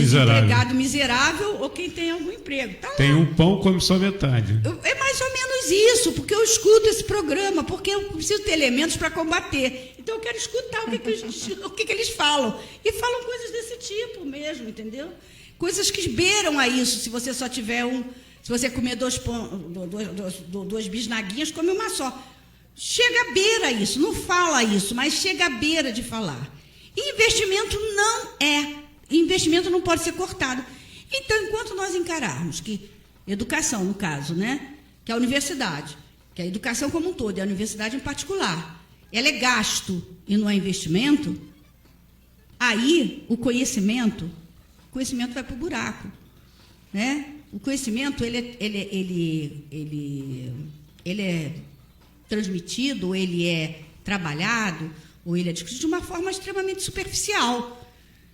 miserável ou quem tem algum emprego. Tá tem lá. Um pão, come só metade. É mais ou menos isso, porque eu escuto esse programa, porque eu preciso ter elementos para combater. Então eu quero escutar o que eles falam. E falam coisas desse tipo mesmo, entendeu? Coisas que beiram a isso. Se você só tiver se você comer duas bisnaguinhas, come uma só. Chega à beira isso, não fala isso, mas chega à beira de falar. Investimento investimento não pode ser cortado. Então, enquanto nós encararmos que educação, no caso, né, que a universidade, que a educação como um todo, e a universidade em particular, ela é gasto e não é investimento, aí o conhecimento vai para o buraco, né? O conhecimento ele é transmitido, ou ele é trabalhado, ou ele é discutido de uma forma extremamente superficial.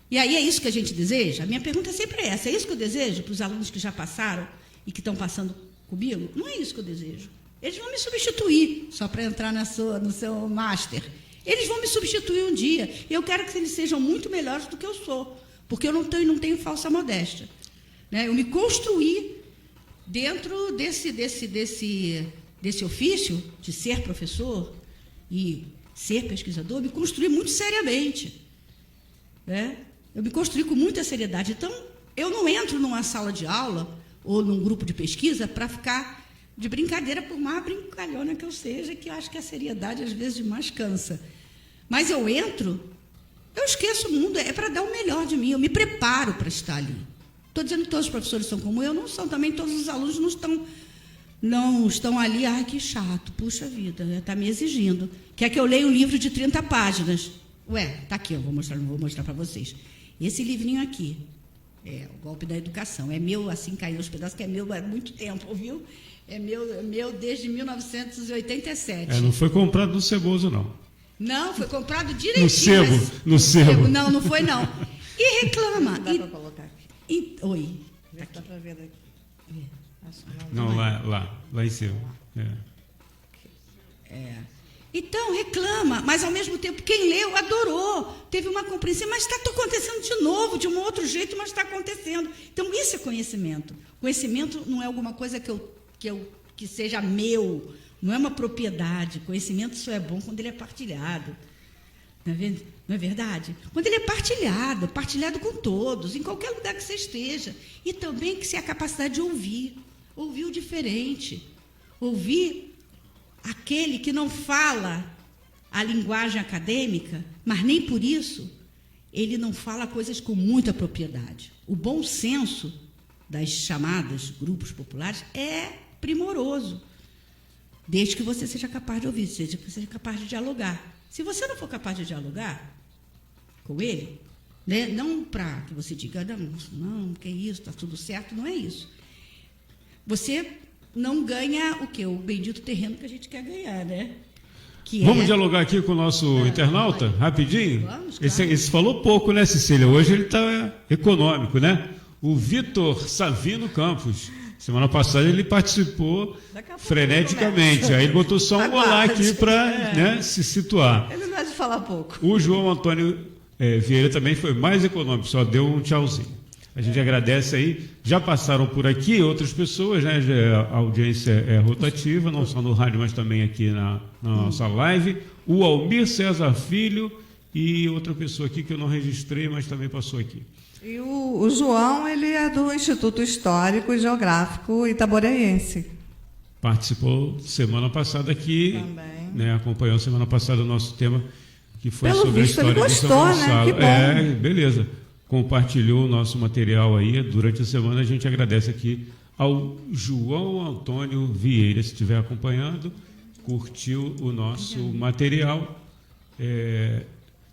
E aí é isso que a gente deseja? A minha pergunta é sempre essa. É isso que eu desejo para os alunos que já passaram e que estão passando comigo? Não é isso que eu desejo. Eles vão me substituir só para entrar no seu master. Eles vão me substituir um dia. E eu quero que eles sejam muito melhores do que eu sou, porque eu não tenho falsa modéstia. Né? Eu me construí dentro desse ofício de ser professor e ser pesquisador, me construí muito seriamente. Né? Eu me construí com muita seriedade. Então, eu não entro numa sala de aula ou num grupo de pesquisa para ficar de brincadeira, por mais brincalhona que eu seja, que eu acho que a seriedade, às vezes, demais cansa. Mas eu entro, eu esqueço o mundo, é para dar o melhor de mim, eu me preparo para estar ali. Estou dizendo que todos os professores são como eu, não são também, todos os alunos não estão ali, ai, que chato, puxa vida, está me exigindo. Quer que eu leia um livro de 30 páginas? Ué, está aqui, eu vou mostrar para vocês. Esse livrinho aqui, O Golpe da Educação, é meu, assim, caiu aos pedaços, que é meu há muito tempo, viu? É meu desde 1987. Não foi comprado no Ceboso, não. Não, foi comprado direitinho. No sebo. Não foi, não. E reclama. Dá para colocar aqui. Oi. Dá para ver daqui. Não, lá em cima. Então, reclama, mas ao mesmo tempo, quem leu adorou, teve uma compreensão, mas está acontecendo de novo, de um outro jeito, mas está acontecendo. Então, isso é conhecimento. Conhecimento não é alguma coisa que seja meu, não é uma propriedade. Conhecimento só é bom quando ele é partilhado. Não é verdade? Quando ele é partilhado com todos, em qualquer lugar que você esteja. E também que você tenha a capacidade de ouvir o diferente, ouvir aquele que não fala a linguagem acadêmica, mas nem por isso ele não fala coisas com muita propriedade. O bom senso das chamadas grupos populares é primoroso, desde que você seja capaz de ouvir, desde que você seja capaz de dialogar. Se você não for capaz de dialogar com ele, né, não para que você diga, não, que isso, está tudo certo, não é isso. Você não ganha o quê? O bendito terreno que a gente quer ganhar, né? Vamos dialogar aqui com o nosso internauta, rapidinho? Vamos, claro. Esse falou pouco, né, Cecília? Hoje ele está econômico, né? O Vitor Savino Campos. Semana passada ele participou freneticamente. Aí ele botou só um olá aqui para se situar. Ele não é de falar pouco. O João Antônio Vieira também foi mais econômico, só deu um tchauzinho. A gente agradece aí. Já passaram por aqui outras pessoas, né? A audiência é rotativa, não só no rádio, mas também aqui na nossa live. O Almir César Filho e outra pessoa aqui que eu não registrei, mas também passou aqui. E o João, ele é do Instituto Histórico e Geográfico Itaboraense. Participou semana passada aqui, Também. né? Acompanhou semana passada o nosso tema, que foi Pelo sobre visto, a história ele de São gostou, né? Gonçalo. Que bom. Beleza. Compartilhou o nosso material aí durante a semana. A gente agradece aqui ao João Antônio Vieira, se estiver acompanhando, curtiu o nosso material.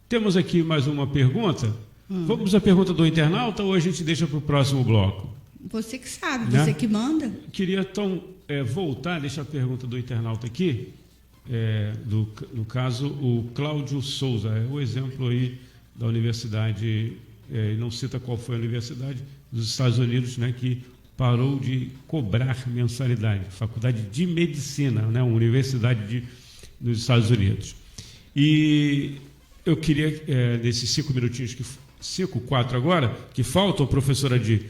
Temos aqui mais uma pergunta. Vamos à pergunta do internauta ou a gente deixa para o próximo bloco? Você que sabe, Né? você que manda. Queria, então, voltar, deixar a pergunta do internauta aqui. No caso, o Cláudio Souza, é o exemplo aí da universidade, não cita qual foi a universidade dos Estados Unidos, né, que parou de cobrar mensalidade, Faculdade de Medicina, né, uma universidade dos Estados Unidos. E eu queria, nesses 5 minutinhos, 4 agora, que faltam, professora Adi,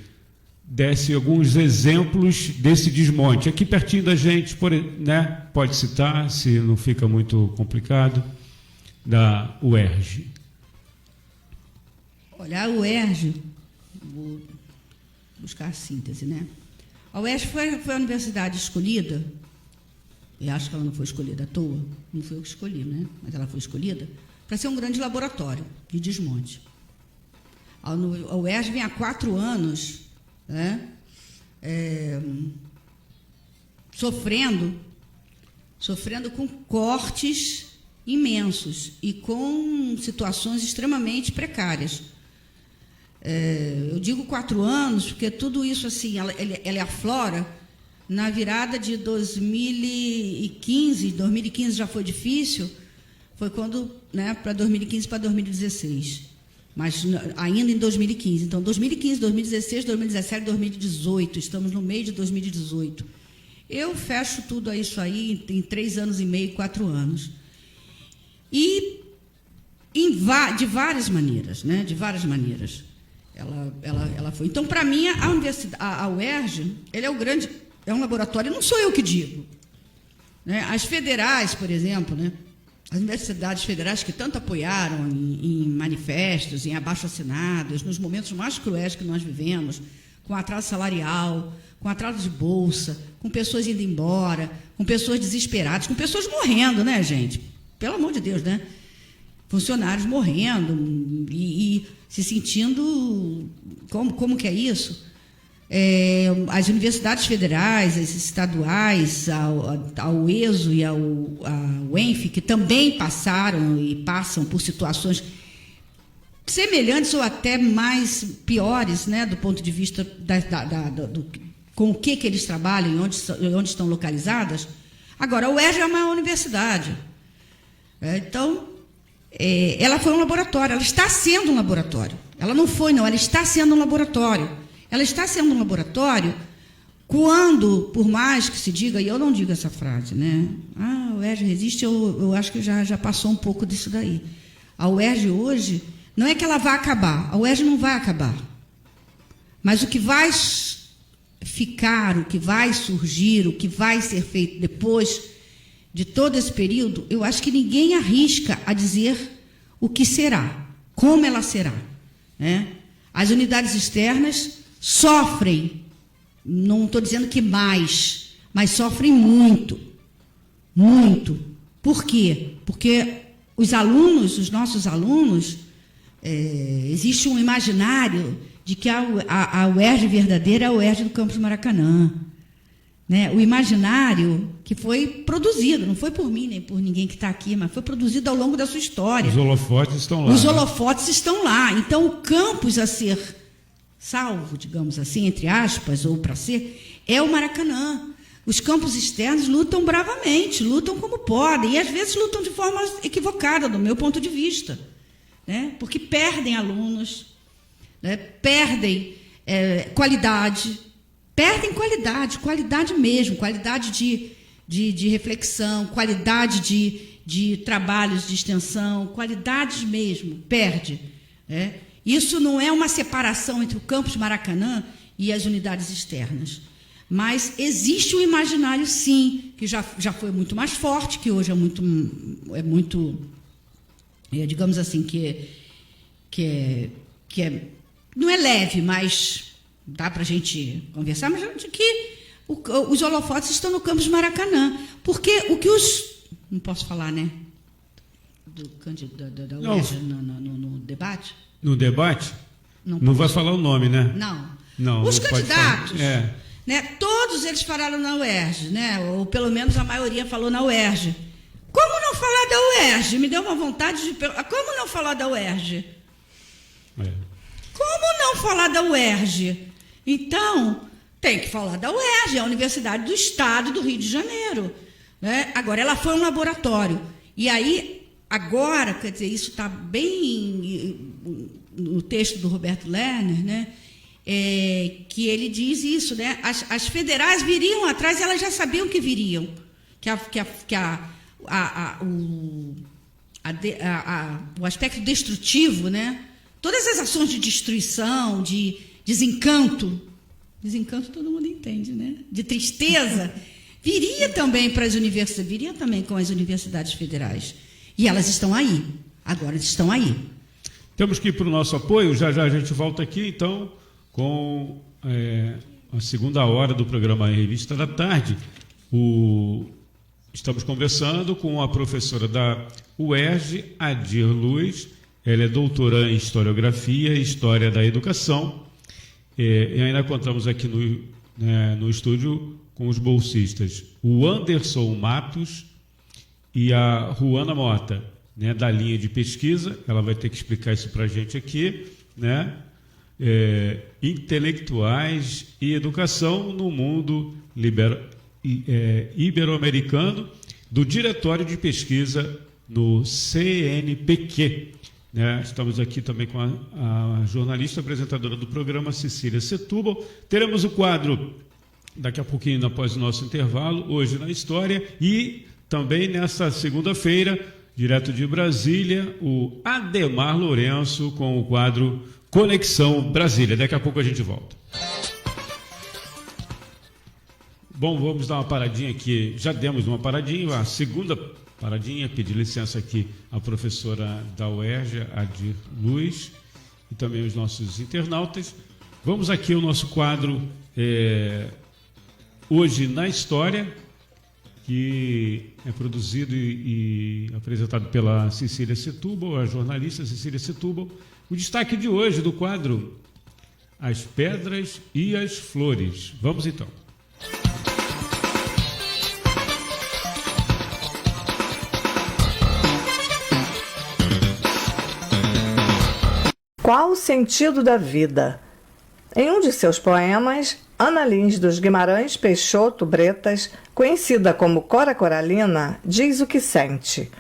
desse alguns exemplos desse desmonte. Aqui pertinho da gente, né, pode citar, se não fica muito complicado, da UERJ. Olha, a UERJ, vou buscar a síntese, né? A UERJ foi a universidade escolhida, eu acho que ela não foi escolhida à toa, não foi eu que escolhi, né? Mas ela foi escolhida para ser um grande laboratório de desmonte. A UERJ vem há 4 anos, né, sofrendo com cortes imensos e com situações extremamente precárias. Eu digo 4 anos porque tudo isso assim, ela aflora na virada de 2015. 2015 já foi difícil, foi quando, né, para 2015 para 2016. Mas ainda em 2015. Então, 2015, 2016, 2017, 2018. Estamos no meio de 2018. Eu fecho tudo isso aí em 3 anos e meio, 4 anos. E de várias maneiras, né? De várias maneiras. Ela foi. Então, para mim, a universidade, a UERJ, ele é um laboratório, não sou eu que digo. Né? As federais, por exemplo, né? As universidades federais que tanto apoiaram em manifestos, em abaixo-assinados, nos momentos mais cruéis que nós vivemos, com atraso salarial, com atraso de bolsa, com pessoas indo embora, com pessoas desesperadas, com pessoas morrendo, né, gente? Pelo amor de Deus, né? Funcionários morrendo e se sentindo... Como que é isso? As universidades federais, as estaduais, ao ESO e ao UENF, que também passaram e passam por situações semelhantes ou até mais piores, né, do ponto de vista com o que eles trabalham e onde estão localizadas. Agora, a UERJ é uma universidade. Então, ela foi um laboratório, ela está sendo um laboratório. Ela não foi, não, ela está sendo um laboratório. Ela está sendo um laboratório quando, por mais que se diga, e eu não digo essa frase, né? A UERJ resiste, eu acho que já passou um pouco disso daí. A UERJ hoje, não é que ela vai acabar, a UERJ não vai acabar. Mas o que vai ficar, o que vai surgir, o que vai ser feito depois de todo esse período, eu acho que ninguém arrisca a dizer o que será, como ela será, né? As unidades externas sofrem, não estou dizendo que mais, mas sofrem muito, muito. Por quê? Porque os nossos alunos, existe um imaginário de que a UERJ verdadeira é a UERJ do Campus Maracanã. Né? O imaginário que foi produzido, não foi por mim nem por ninguém que está aqui, mas foi produzido ao longo da sua história. Os holofotes estão lá. Os holofotes estão lá. Então, o campus a ser salvo, digamos assim, entre aspas, ou para ser, é o Maracanã. Os campos externos lutam bravamente, lutam como podem, e às vezes lutam de forma equivocada, do meu ponto de vista, né? Porque perdem alunos, né? Perdem qualidade mesmo, qualidade de reflexão, qualidade de trabalhos de extensão, qualidades mesmo, perde, né? Isso não é uma separação entre o campus Maracanã e as unidades externas. Mas existe um imaginário, sim, que já foi muito mais forte, que hoje digamos assim, não é leve, mas dá para a gente conversar, mas de que os holofotes estão no campus Maracanã. Porque o que não posso falar, né? Da UERJ no debate? No debate? Não vai falar o nome, né? Não. Os não candidatos, né, todos eles falaram na UERJ, né? Ou pelo menos a maioria falou na UERJ. Como não falar da UERJ? Me deu uma vontade de perguntar. Como não falar da UERJ? Como não falar da UERJ? Então, tem que falar da UERJ, a Universidade do Estado do Rio de Janeiro. Né? Agora, ela foi um laboratório. E aí, agora, quer dizer, isso está bem no texto do Roberto Lerner, né? Que ele diz isso, né? As federais viriam atrás, elas já sabiam que viriam. O aspecto destrutivo, né? Todas as ações de destruição, de desencanto todo mundo entende, né? De tristeza, viria também para as universidades, viria também com as universidades federais. E elas estão aí, agora estão aí. Temos que ir para o nosso apoio, já a gente volta aqui, então, com a segunda hora do programa Revista da Tarde. Estamos conversando com a professora da UERJ, Adir Luz. Ela é doutora em Historiografia e História da Educação. E ainda contamos aqui no estúdio com os bolsistas, o Anderson Matos e a Ruana Mota, né, da linha de pesquisa. Ela vai ter que explicar isso para a gente aqui, né? Intelectuais e educação no mundo ibero-americano, do Diretório de Pesquisa no CNPq. Né? Estamos aqui também com a jornalista apresentadora do programa, Cecília Setúbal. Teremos o quadro, daqui a pouquinho, após o nosso intervalo, Hoje na História, e também nesta segunda-feira, direto de Brasília, o Ademar Lourenço com o quadro Conexão Brasília. Daqui a pouco a gente volta. Bom, vamos dar uma paradinha aqui. Já demos uma paradinha, a segunda paradinha. Pedir licença aqui à professora da UERJ, Adir Luz, e também os nossos internautas. Vamos aqui ao nosso quadro Hoje na História, que é produzido e apresentado pela Cecília Setúbal, a jornalista Cecília Setúbal. O destaque de hoje do quadro: As Pedras e as Flores. Vamos então. Qual o sentido da vida? Em um de seus poemas, Ana Lins dos Guimarães Peixoto Bretas, conhecida como Cora Coralina, diz o que sente.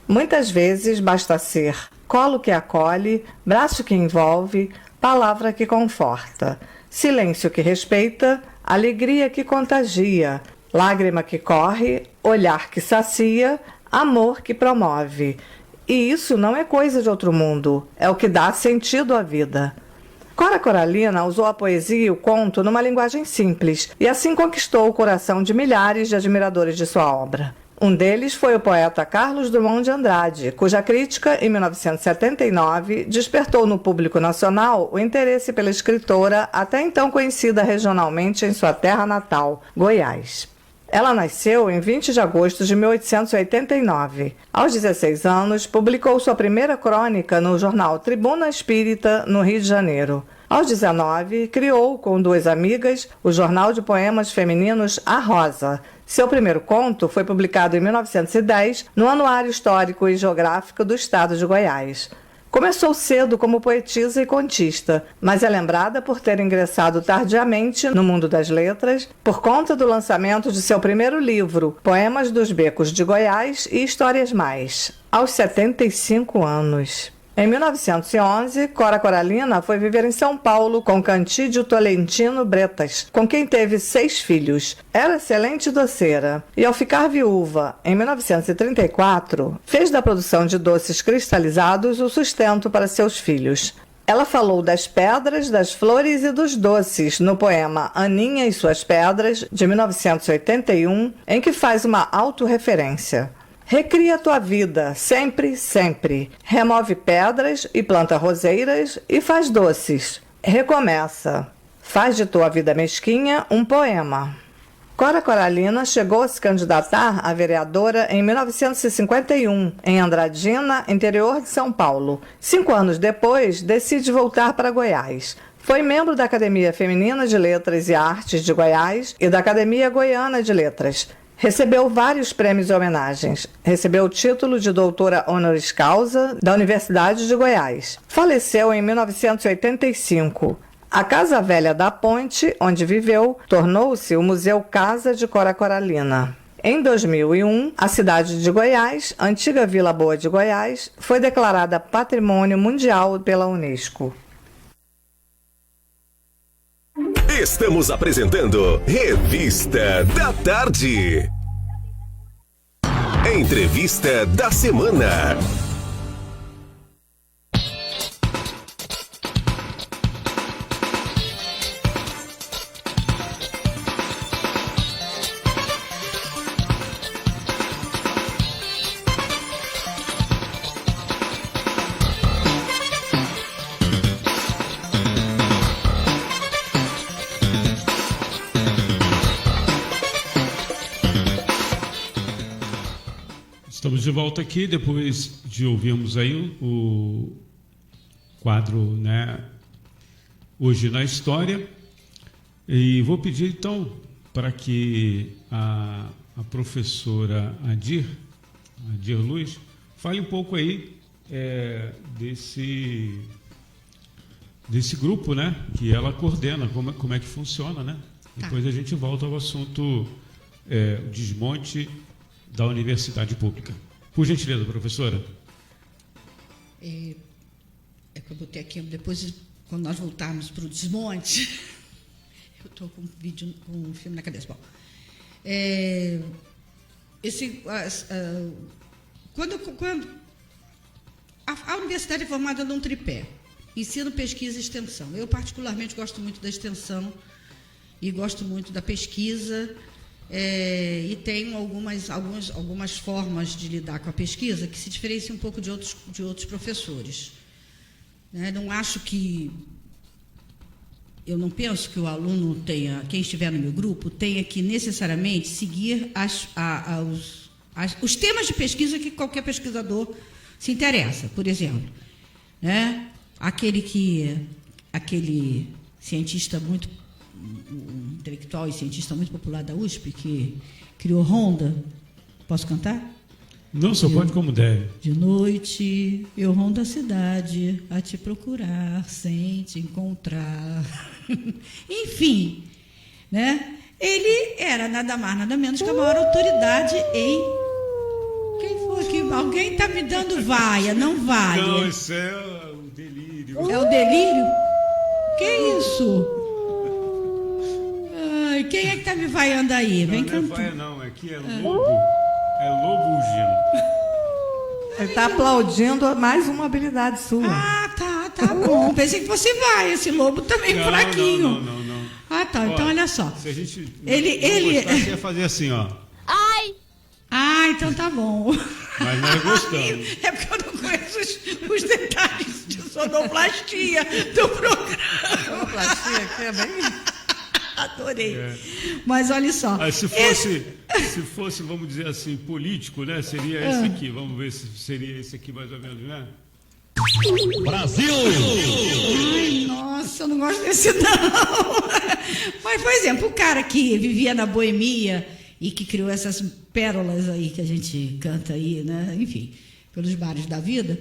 Muitas vezes basta ser colo que acolhe, braço que envolve, palavra que conforta, silêncio que respeita, alegria que contagia, lágrima que corre, olhar que sacia, amor que promove. E isso não é coisa de outro mundo, é o que dá sentido à vida. Cora Coralina usou a poesia e o conto numa linguagem simples e assim conquistou o coração de milhares de admiradores de sua obra. Um deles foi o poeta Carlos Drummond de Andrade, cuja crítica, em 1979, despertou no público nacional o interesse pela escritora, até então conhecida regionalmente em sua terra natal, Goiás. Ela nasceu em 20 de agosto de 1889. Aos 16 anos, publicou sua primeira crônica no jornal Tribuna Espírita, no Rio de Janeiro. Aos 19, criou, com duas amigas, o jornal de poemas femininos A Rosa. Seu primeiro conto foi publicado em 1910 no Anuário Histórico e Geográfico do Estado de Goiás. Começou cedo como poetisa e contista, mas é lembrada por ter ingressado tardiamente no mundo das letras por conta do lançamento de seu primeiro livro, Poemas dos Becos de Goiás e Histórias Mais, aos 75 anos. Em 1911, Cora Coralina foi viver em São Paulo com Cantídio Tolentino Bretas, com quem teve 6 filhos. Era excelente doceira e, ao ficar viúva, em 1934, fez da produção de doces cristalizados o sustento para seus filhos. Ela falou das pedras, das flores e dos doces no poema Aninha e Suas Pedras, de 1981, em que faz uma autorreferência. Recria tua vida, sempre, sempre. Remove pedras e planta roseiras e faz doces. Recomeça. Faz de tua vida mesquinha um poema. Cora Coralina chegou a se candidatar a vereadora em 1951, em Andradina, interior de São Paulo. 5 anos depois, decide voltar para Goiás. Foi membro da Academia Feminina de Letras e Artes de Goiás e da Academia Goiana de Letras. Recebeu vários prêmios e homenagens. Recebeu o título de doutora honoris causa da Universidade de Goiás. Faleceu em 1985. A Casa Velha da Ponte, onde viveu, tornou-se o Museu Casa de Cora Coralina. Em 2001, a cidade de Goiás, antiga Vila Boa de Goiás, foi declarada Patrimônio Mundial pela Unesco. Estamos apresentando Revista da Tarde. Entrevista da semana. Estamos de volta aqui, depois de ouvirmos aí o quadro, né, Hoje na História. E vou pedir, então, para que a professora Adir Luz fale um pouco aí desse grupo, né, que ela coordena, como é que funciona, né? Depois a gente volta ao assunto o desmonte da universidade pública. Por gentileza, professora. Que eu botei aqui, depois, quando nós voltarmos para o desmonte, eu estou com um filme na cabeça. Bom, quando a universidade é formada num tripé: ensino, pesquisa e extensão. Eu, particularmente, gosto muito da extensão e gosto muito da pesquisa. E tenho algumas formas de lidar com a pesquisa que se diferenciam um pouco de outros professores. Não acho que... Eu não penso que o aluno tenha, quem estiver no meu grupo, tenha que necessariamente seguir os temas de pesquisa que qualquer pesquisador se interessa. Por exemplo, aquele cientista muito... um intelectual e cientista muito popular da USP, que criou Ronda. Posso cantar? Não, só pode como deve. De noite eu rondo a cidade a te procurar, sem te encontrar. Enfim, ele era nada mais, nada menos que a maior autoridade em... Quem foi aqui? Alguém está me dando vaia, não vale. Não, isso é o delírio. É o delírio? Que isso? Quem é que está me vaiando aí? Vem cantar. Não é vaia, não. Aqui é lobo. É lobo rugindo. Ele está aplaudindo mais uma habilidade sua. Tá bom. Pensei que você vai. Esse lobo também é fraquinho. Não. Tá. Então, olha só. Se a gente ele você ia fazer assim, ó. Ai! Então tá bom. Mas nós gostamos. É porque eu não conheço os detalhes de sonoplastia do programa. Sonoplastia aqui é bem... Adorei. Mas olha só. Se fosse, vamos dizer assim, político, né? Seria esse aqui. Vamos ver se seria esse aqui mais ou menos, né? Brasil! Ai, nossa, eu não gosto desse não. Mas, por exemplo, o cara que vivia na boemia e que criou essas pérolas aí que a gente canta aí, né? Enfim, pelos bares da vida.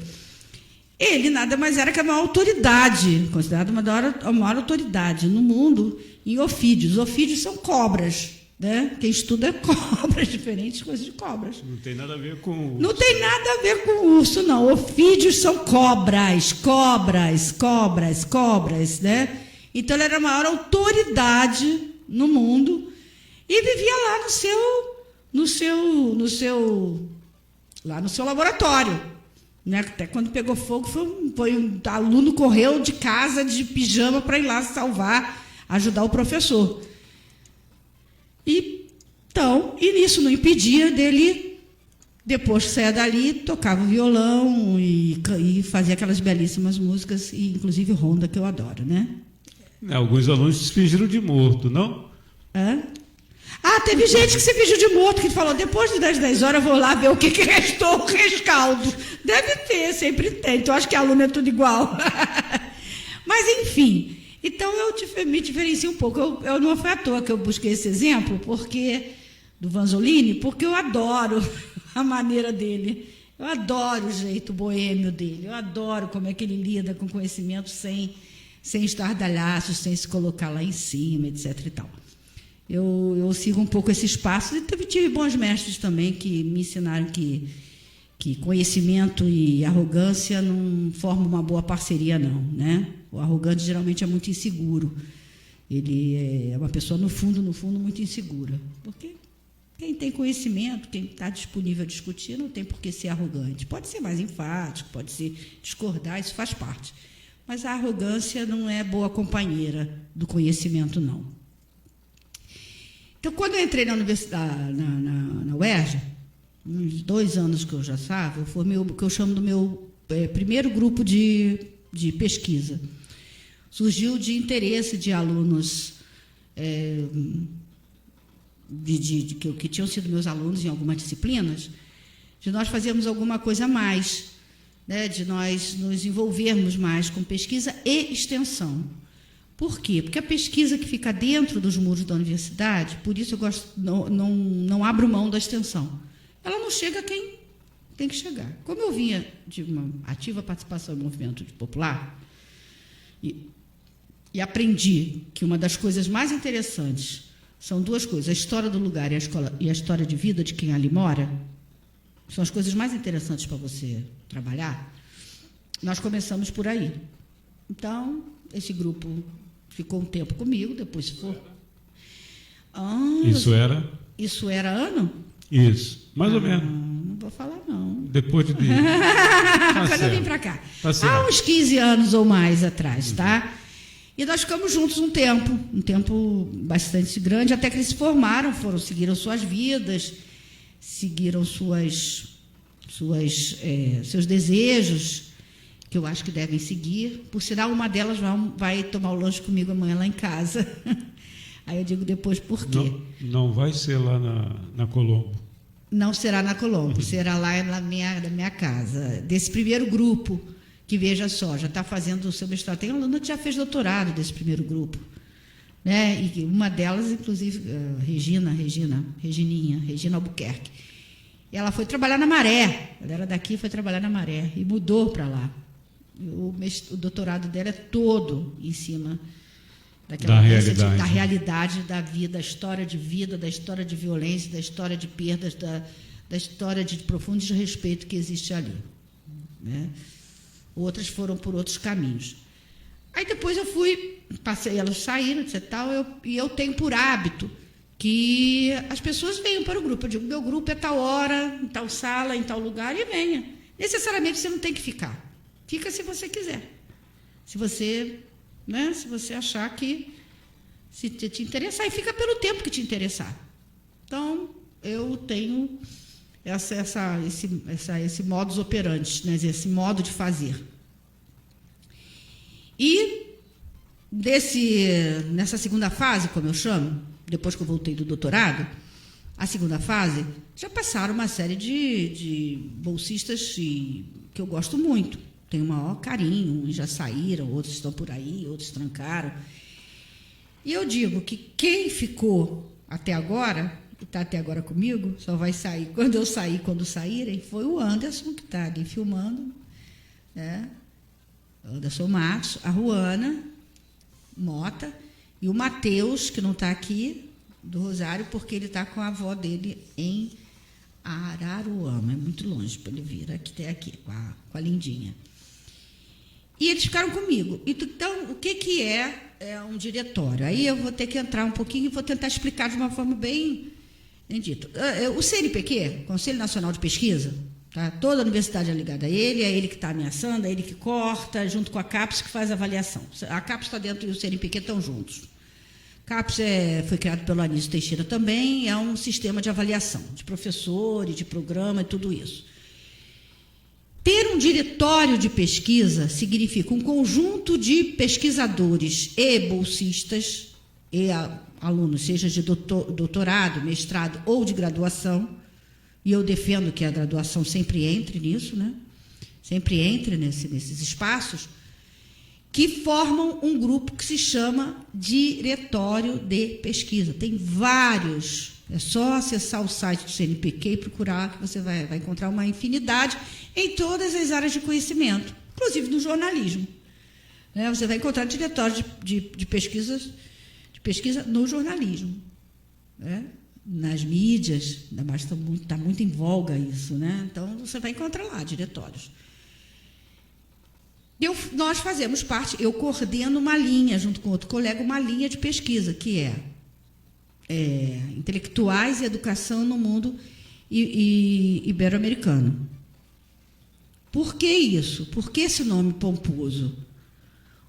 Ele nada mais era que a maior autoridade, considerado a maior autoridade no mundo em ofídeos. Ofídeos são cobras, né? Quem estuda é cobras, diferentes coisas de cobras. Não tem nada a ver com urso. Não tem nada a ver com urso, não. Ofídeos são cobras, né? Então ele era a maior autoridade no mundo e vivia lá no seu laboratório. né? Até quando pegou fogo, um aluno correu de casa de pijama para ir lá salvar, ajudar o professor. E isso não impedia dele, depois que saia dali, tocava violão e fazia aquelas belíssimas músicas, e inclusive Ronda, que eu adoro, né? Alguns alunos se fingiram de morto, não? Teve gente que se fingiu de morto, que falou, depois das 10 horas eu vou lá ver o que restou, o rescaldo. Deve ter, sempre tem. Então, acho que aluno é tudo igual. Mas, enfim, então eu me diferencio um pouco. Eu não foi à toa que eu busquei esse exemplo, do Vanzolini, porque eu adoro a maneira dele. Eu adoro o jeito boêmio dele. Eu adoro como é que ele lida com conhecimento sem estardalhaços, sem se colocar lá em cima, etc. e tal. Eu sigo um pouco esse espaço e tive bons mestres também que me ensinaram que conhecimento e arrogância não formam uma boa parceria, não, né? O arrogante geralmente é muito inseguro. Ele é uma pessoa, no fundo, muito insegura. Porque quem tem conhecimento, quem está disponível a discutir, não tem por que ser arrogante. Pode ser mais enfático, pode ser discordar, isso faz parte. Mas a arrogância não é boa companheira do conhecimento, não. Então, quando eu entrei na universidade, na UERJ, uns 2 anos que eu já estava, foi o que eu chamo do meu primeiro grupo de pesquisa. Surgiu de interesse de alunos que tinham sido meus alunos em algumas disciplinas, de nós fazermos alguma coisa a mais, né, de nós nos envolvermos mais com pesquisa e extensão. Por quê? Porque a pesquisa que fica dentro dos muros da universidade, por isso eu gosto, não abro mão da extensão. Ela não chega a quem tem que chegar. Como eu vinha de uma ativa participação no movimento popular, e aprendi que uma das coisas mais interessantes são 2 coisas, a história do lugar e a história de vida de quem ali mora, são as coisas mais interessantes para você trabalhar, nós começamos por aí. Então, esse grupo ficou um tempo comigo, depois se for. Isso era ano? Isso, mais ou menos. Não vou falar, não. Depois de... Quando eu vim para cá. Há uns 15 anos ou mais atrás, tá? E nós ficamos juntos um tempo bastante grande, até que eles se formaram, seguiram suas vidas, seguiram seus desejos, que eu acho que devem seguir. Por sinal, uma delas vai tomar o lanche comigo amanhã lá em casa. Aí eu digo depois por quê. Não vai ser lá na Colombo. Não será na Colombo, será lá na minha casa. Desse primeiro grupo, que, veja só, já está fazendo o seu mestrado. Tem aluna que já fez doutorado desse primeiro grupo. Né? E uma delas, inclusive, Regina Albuquerque. E ela foi trabalhar na Maré. Ela era daqui e foi trabalhar na Maré. E mudou para lá. O doutorado dela é todo em cima da realidade da vida, da história de vida, da história de violência, da história de perdas, da história de profundo desrespeito que existe ali. Né? Outras foram por outros caminhos. Aí depois eu passei, elas saíram, etc. E eu tenho por hábito que as pessoas venham para o grupo. Eu digo, meu grupo é tal hora, em tal sala, em tal lugar, e venha. Necessariamente você não tem que ficar. Fica se você quiser. Se você achar que se te interessar, e fica pelo tempo que te interessar. Então, eu tenho esse modus operandi, né, esse modo de fazer. E nessa segunda fase, como eu chamo, depois que eu voltei do doutorado, a segunda fase, já passaram uma série de bolsistas que eu gosto muito. Tenho o maior carinho, uns já saíram, outros estão por aí, outros trancaram. E eu digo que quem ficou até agora, e está até agora comigo, só vai sair quando saírem, foi o Anderson, que está ali filmando, né? Anderson Matos, a Ruana Mota e o Matheus, que não está aqui, do Rosário, porque ele está com a avó dele em Araruama, é muito longe para ele vir aqui com a Lindinha. E eles ficaram comigo. Então, o que é um diretório? Aí eu vou ter que entrar um pouquinho e vou tentar explicar de uma forma bem dita. O CNPq, Conselho Nacional de Pesquisa, Tá? Toda a universidade é ligada a ele, é ele que está ameaçando, é ele que corta, junto com a CAPES que faz a avaliação. A CAPES está dentro e o CNPq estão juntos. CAPES foi criado pelo Anísio Teixeira também, é um sistema de avaliação, de professores, de programa e tudo isso. Ter um diretório de pesquisa significa um conjunto de pesquisadores e bolsistas, e alunos, seja de doutorado, mestrado ou de graduação, e eu defendo que a graduação sempre entre nisso, né? Sempre entre nesses espaços, que formam um grupo que se chama Diretório de Pesquisa. Tem vários, é só acessar o site do CNPq e procurar, que você vai encontrar uma infinidade em todas as áreas de conhecimento, inclusive no jornalismo. Né? Você vai encontrar diretórios de pesquisa no jornalismo. Né? Nas mídias, ainda mais está muito em voga isso, né? Então, você vai encontrar lá diretórios. Nós fazemos parte, eu coordeno uma linha, junto com outro colega, uma linha de pesquisa, que é intelectuais e educação no mundo ibero-americano. Por que isso? Por que esse nome pomposo?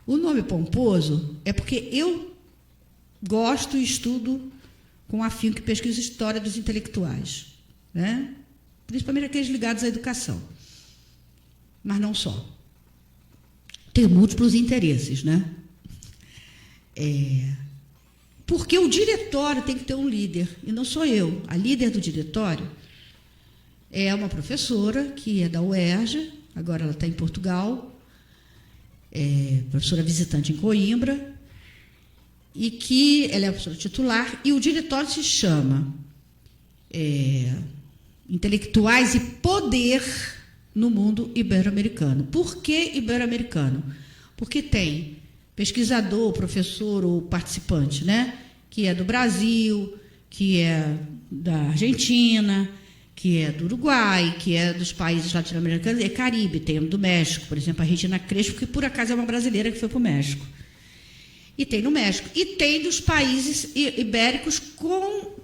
O nome pomposo é porque eu gosto e estudo com afinco que pesquisa história dos intelectuais, né? Principalmente aqueles ligados à educação. Mas não só. Tem múltiplos interesses, né? Porque o diretório tem que ter um líder, e não sou eu. A líder do diretório é uma professora que é da UERJ, agora ela está em Portugal, professora visitante em Coimbra, e que ela é a professora titular, e o diretório se chama Intelectuais e Poder no Mundo Ibero-Americano. Por que ibero-americano? Porque tem pesquisador, professor ou participante, né? Que é do Brasil, que é da Argentina, que é do Uruguai, que é dos países latino-americanos, é Caribe, tem do México, por exemplo, a Regina Crespo, que por acaso é uma brasileira que foi para o México. E tem no México. E tem dos países ibéricos com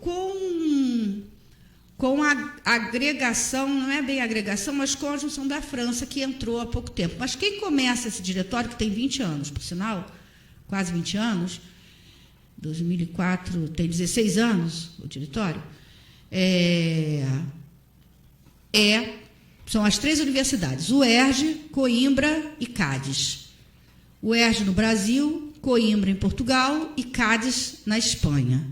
a agregação, não é bem agregação, mas com a junção da França, que entrou há pouco tempo. Mas quem começa esse diretório, que tem 20 anos, por sinal, quase 20 anos, 2004, tem 16 anos o diretório, são as 3 universidades, UERJ, Coimbra e Cádiz. UERJ no Brasil, Coimbra em Portugal e Cádiz na Espanha.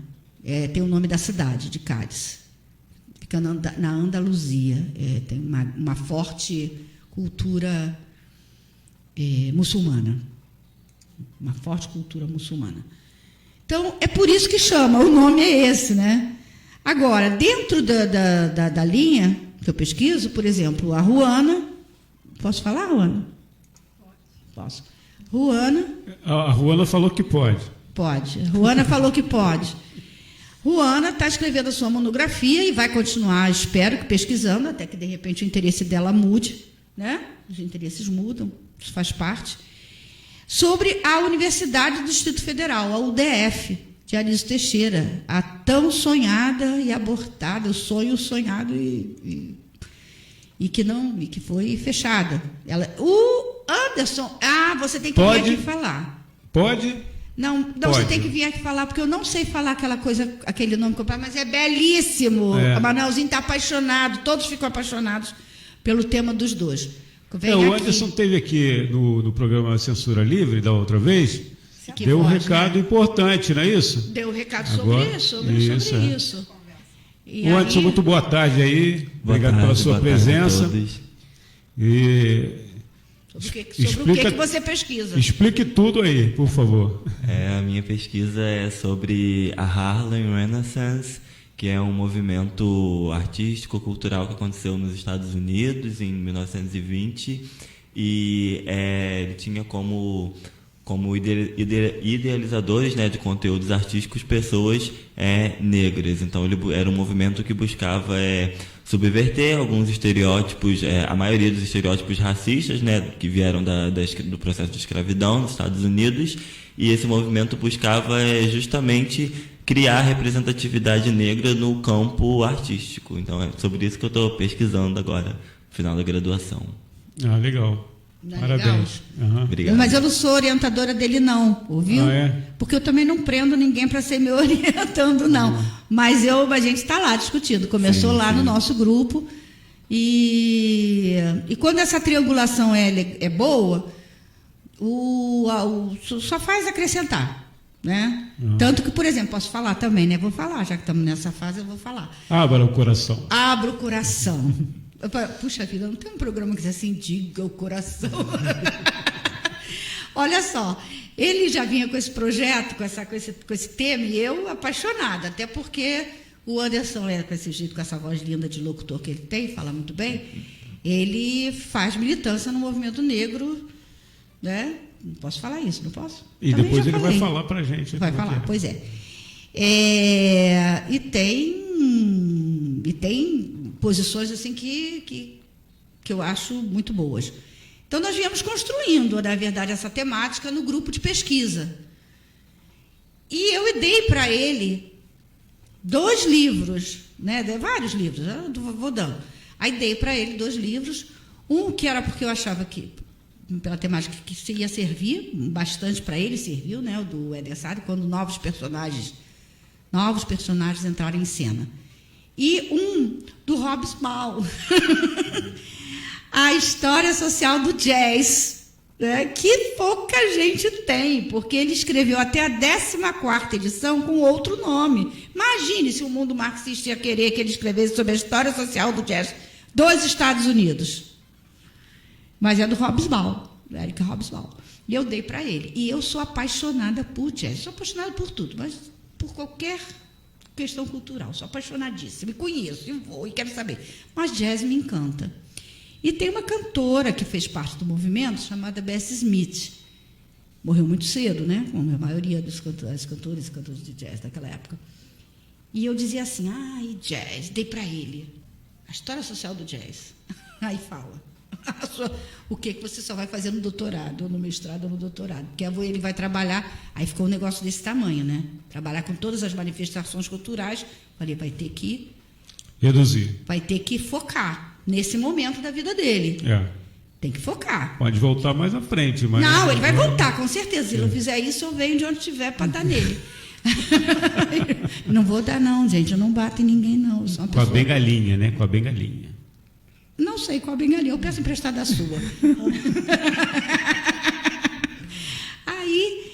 Tem o nome da cidade, de Cádiz. Fica na Andaluzia. Tem uma forte cultura muçulmana. Uma forte cultura muçulmana. Então, é por isso que chama, o nome é esse, né? Agora, dentro da linha que eu pesquiso, por exemplo, a Ruana. Posso falar, Ruana? Posso. Ruana. A Ruana falou que pode. Pode. Ruana falou que pode. Ruana está escrevendo a sua monografia e vai continuar, espero que pesquisando, até que de repente o interesse dela mude, né? Os interesses mudam, isso faz parte. Sobre a Universidade do Distrito Federal, a UDF, de Anísio Teixeira, a tão sonhada e abortada, o sonho sonhado e que foi fechada. O Anderson, você tem que vir aqui falar. Pode? Não, pode. Você tem que vir aqui falar, porque eu não sei falar aquele nome que eu falo, mas é belíssimo. O Manelzinho está apaixonado, todos ficam apaixonados pelo tema dos dois. O Anderson esteve aqui no programa Censura Livre, da outra vez, deu um recado importante, não é isso? Deu um recado sobre isso. O Anderson, muito boa tarde aí, obrigado pela sua presença. Sobre o que você pesquisa? Explique tudo aí, por favor. A minha pesquisa é sobre a Harlem Renaissance, que é um movimento artístico, cultural que aconteceu nos Estados Unidos em 1920, e ele tinha como idealizadores, né, de conteúdos artísticos pessoas negras. Então ele era um movimento que buscava subverter alguns estereótipos, a maioria dos estereótipos racistas, né, que vieram do processo de escravidão nos Estados Unidos, e esse movimento buscava justamente criar representatividade negra no campo artístico. Então é sobre isso que eu estou pesquisando agora, final da graduação. Ah, legal. Não é Parabéns. Aham. Obrigado. Mas eu não sou orientadora dele, não, ouviu? Ah, é? Porque eu também não prendo ninguém para ser me orientando, não. Mas a gente está lá discutindo. Começou Sim, lá sim. no nosso grupo. E quando essa triangulação é boa, só faz acrescentar. Né? Tanto que, por exemplo, posso falar também, né? Vou falar, já que estamos nessa fase, eu vou falar. Abra o coração. Abra o coração. Puxa vida, não tem um programa que diz assim, diga o coração. Olha só, ele já vinha com esse projeto, com esse tema, e eu apaixonada, até porque o Anderson, com esse jeito, com essa voz linda de locutor que ele tem, fala muito bem, ele faz militância no movimento negro, né? Não posso falar isso, não posso? E Também depois já ele falei. vai falar pra gente. Vai como é que falar, é. pois é. E tem posições assim que eu acho muito boas. Então, nós viemos construindo, na verdade, essa temática no grupo de pesquisa. E eu dei para ele 2 livros, né? Vários livros, eu vou dando. Aí dei para ele 2 livros, um que era porque eu achava que, pela temática, que ia servir bastante para ele, serviu, né? O do Éder Sade, quando novos personagens entraram em cena. E um do Hobsbawm, a história social do jazz, né, que pouca gente tem, porque ele escreveu até a 14ª edição com outro nome. Imagine se o mundo marxista ia querer que ele escrevesse sobre a história social do jazz dos Estados Unidos. Mas é do Hobsbawm, Eric Hobsbawm. E eu dei para ele. E eu sou apaixonada por jazz. Sou apaixonada por tudo, mas por qualquer questão cultural. Sou apaixonadíssima. Me conheço, e vou, e quero saber. Mas jazz me encanta. E tem uma cantora que fez parte do movimento, chamada Bessie Smith. Morreu muito cedo, né? Como a maioria dos cantores de jazz daquela época. E eu dizia assim, e jazz, dei para ele. A história social do jazz. Aí fala. O que você só vai fazer no doutorado, ou no mestrado, ou no doutorado. Porque ele vai trabalhar, aí ficou um negócio desse tamanho, né? Trabalhar com todas as manifestações culturais. Falei, vai ter que Reduzir. vai ter que focar nesse momento da vida dele. Tem que focar. Pode voltar mais à frente. Mas... Não, ele vai voltar, com certeza. Se ele não fizer isso, eu venho de onde estiver para dar nele. Não vou dar, não, gente. Eu não bato em ninguém, não. Eu sou uma Com a pessoa... bengalinha, né? Com a bengalinha. Não sei qual bengalinha. Eu peço emprestada a sua. Aí,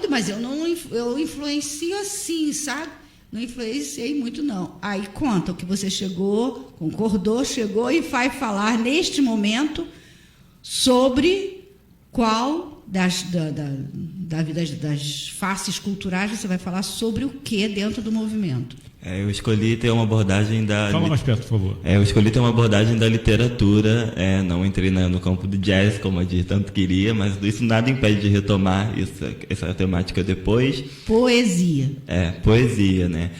mas eu influencio assim, sabe? Não influenciei muito, não. Aí conta o que você chegou, concordou, chegou e vai falar neste momento sobre qual das faces culturais você vai falar sobre o que dentro do movimento. Eu escolhi ter uma abordagem da... Fala mais perto, por favor. Eu escolhi ter uma abordagem da literatura, não entrei no campo do jazz, como a Dir tanto queria, mas isso nada impede de retomar essa temática depois. Poesia. Poesia, né?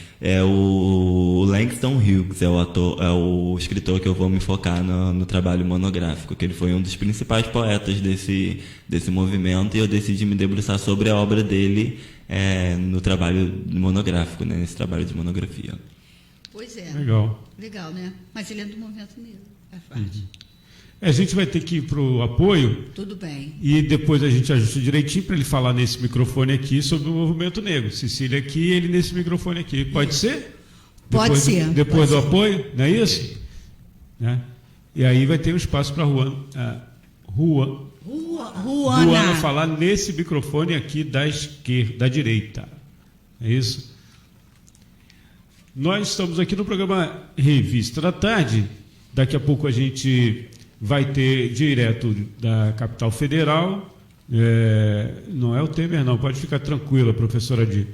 O Langston Hughes é o escritor que eu vou me focar no trabalho monográfico, que ele foi um dos principais poetas desse movimento, e eu decidi me debruçar sobre a obra dele no trabalho monográfico, né? Nesse trabalho de monografia. Pois é. Legal, né? Mas ele é do movimento negro, faz parte. A gente vai ter que ir para o apoio. Tudo bem. E depois a gente ajusta direitinho para ele falar nesse microfone aqui sobre o movimento negro. Cecília aqui e ele nesse microfone aqui. Pode ser? Pode ser. Depois do apoio, não é isso? Né? E aí vai ter um espaço para Ruana falar nesse microfone aqui da esquerda, da direita. É isso? Nós estamos aqui no programa Revista da Tarde. Daqui a pouco a gente vai ter direto da capital federal. Não é o Temer, não. Pode ficar tranquila, professora Di.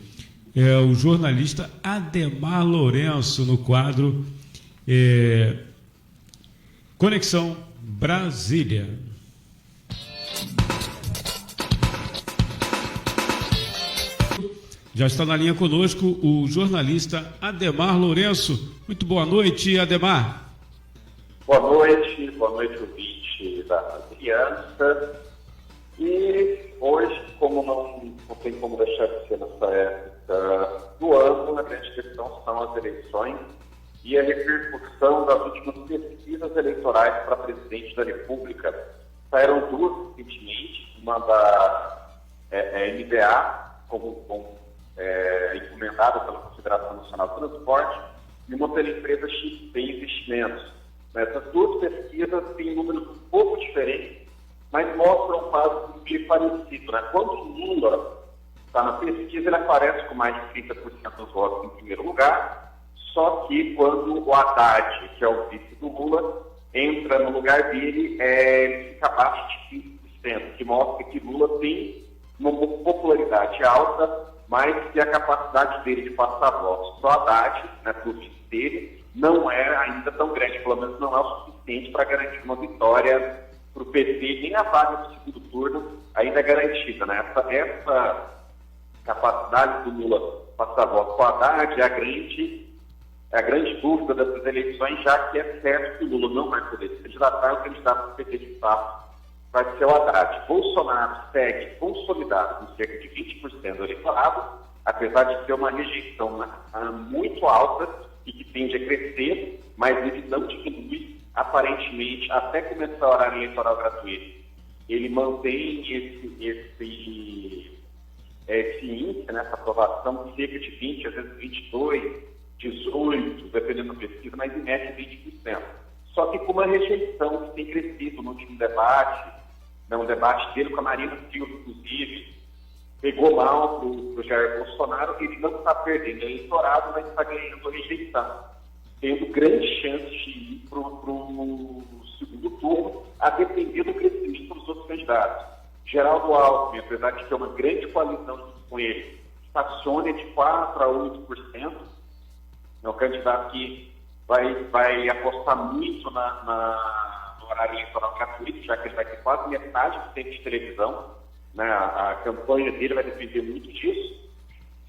É o jornalista Ademar Lourenço no quadro Conexão Brasília. Já está na linha conosco o jornalista Ademar Lourenço. Muito boa noite, Ademar. Boa noite, ouvinte da criança. E hoje, como não tem como deixar de ser nessa época do ano, a grande questão são as eleições e a repercussão das últimas pesquisas eleitorais para presidente da República. Saíram duas recentemente, uma da MBA, encomendada pela Confederação Nacional de Transporte, e uma pela empresa XP Investimentos. Essas duas pesquisas têm números um pouco diferentes, mas mostram quase um meio parecido. Quando o Lula está na pesquisa, ele aparece com mais de 30% dos votos em primeiro lugar, só que quando o Haddad, que é o vice do Lula, entra no lugar dele, ele fica abaixo de 15%, que mostra que Lula tem uma popularidade alta, mas que a capacidade dele de passar votos para o Haddad, para o vice dele, não é ainda tão grande, pelo menos não é o suficiente para garantir uma vitória para o PT, nem a vaga do segundo turno ainda é garantida. Essa capacidade do Lula passar voto para o Haddad é a grande dúvida dessas eleições, já que é certo que o Lula não vai poder se candidatar, o candidato do PT de fato vai ser o Haddad. Bolsonaro segue consolidado com cerca de 20% do eleitorado, apesar de ter uma rejeição muito alta e que tende a crescer, mas ele não diminui aparentemente até começar o horário eleitoral gratuito. Ele mantém esse índice, essa aprovação de cerca de 20, às vezes 22, 18, dependendo da pesquisa, mas em média 20%. Só que com uma rejeição que tem crescido no último debate, um debate dele com a Marina Silva, inclusive, pegou mal para o Jair Bolsonaro, ele não está perdendo eleitorado, mas está ganhando rejeição, tendo grande chance de ir para o segundo turno, a depender do crescimento dos outros candidatos. Geraldo Alckmin, apesar de ter uma grande coalizão com ele, estaciona de 4% a 8%, é um candidato que vai apostar muito no horário eleitoral gratuito, já que ele vai ter quase metade do tempo de televisão. A campanha dele vai depender muito disso.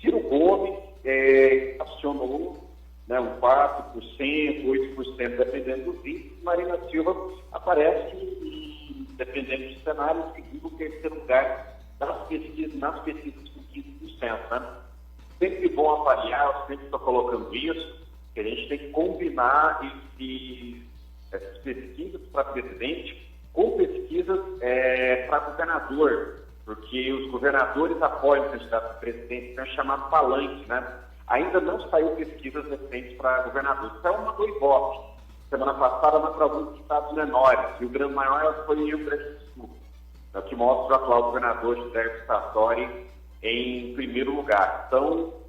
Ciro Gomes acionou um 4%, 8%, dependendo dos índices. Marina Silva aparece, dependendo do cenário, em segundo ou terceiro lugar nas pesquisas com 15%. Sempre bom avaliar, eu sempre estou colocando isso, que a gente tem que combinar essas pesquisas para presidente com pesquisas para governador, porque os governadores apoiam o candidato a presidente, então é chamado palanque, Ainda não saiu pesquisas recentes para governador. Saiu uma do Ibope, semana passada, mas para alguns estados menores, e o grande maior foi o Rio Grande do Sul, que mostra o atual governador José Sartori em primeiro lugar. Então, o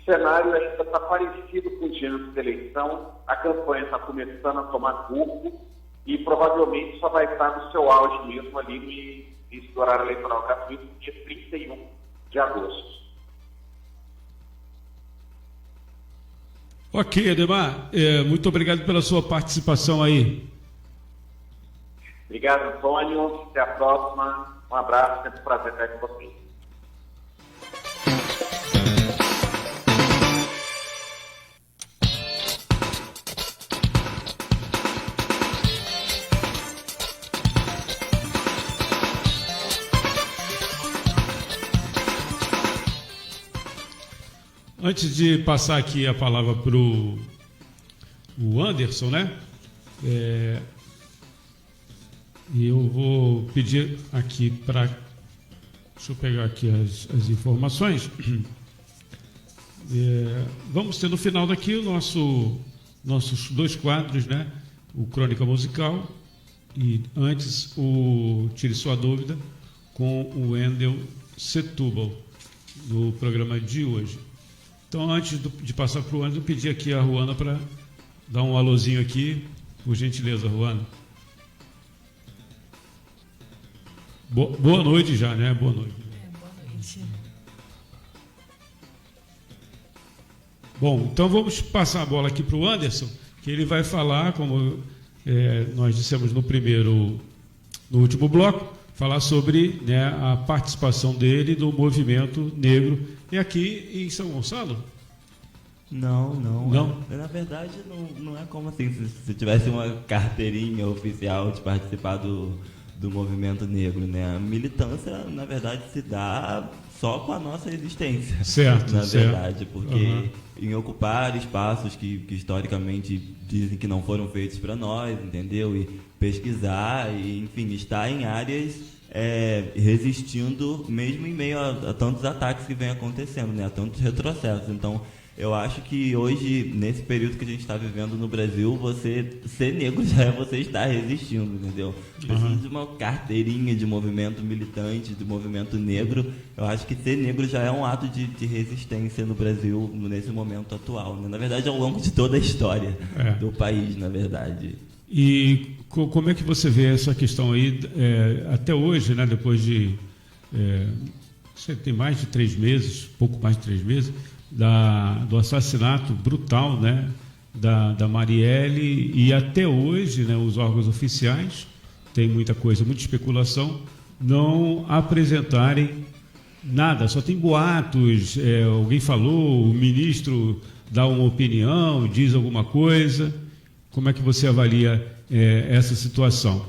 cenário ainda está parecido com o dia de eleição, a campanha está começando a tomar corpo e provavelmente só vai estar no seu auge mesmo ali no início do horário eleitoral gratuito, dia 31 de agosto. Ok, Ademar, muito obrigado pela sua participação aí. Obrigado, Antônio. Até a próxima. Um abraço, sempre um prazer estar com vocês. Antes de passar aqui a palavra para o Anderson, eu vou pedir aqui para... Deixa eu pegar aqui as informações. Vamos ter no final daqui nossos dois quadros, o Crônica Musical e antes o Tire Sua Dúvida com o Wendel Setúbal, no programa de hoje. Então, antes de passar para o Anderson, eu pedi aqui a Ruana para dar um alôzinho aqui. Por gentileza, Ruana. Boa noite já, Boa noite. Boa noite. Bom, então vamos passar a bola aqui para o Anderson, que ele vai falar, como nós dissemos no último bloco, falar sobre a participação dele no movimento negro. E aqui em São Gonçalo? Não. Não? Na verdade, não é como assim, se tivesse uma carteirinha oficial de participar do movimento negro, A militância, na verdade, se dá só com a nossa existência. Certo, na certo. verdade, porque em ocupar espaços que historicamente dizem que não foram feitos para nós, entendeu? E pesquisar, e enfim, estar em áreas resistindo mesmo em meio a tantos ataques que vem acontecendo, né? A tantos retrocessos. Então, eu acho que hoje, nesse período que a gente está vivendo no Brasil, você ser negro já é você estar resistindo, entendeu? Precisa de uma carteirinha de movimento militante, de movimento negro. Eu acho que ser negro já é um ato de resistência no Brasil nesse momento atual, né? Na verdade, ao longo de toda a história do país, na verdade. E como é que você vê essa questão aí, até hoje, né, depois de... você tem mais de 3 meses, pouco mais de 3 meses, do assassinato brutal, né, da Marielle, e até hoje, né, os órgãos oficiais, tem muita coisa, muita especulação, não apresentarem nada, só tem boatos, alguém falou, o ministro dá uma opinião, diz alguma coisa. Como é que você avalia essa situação?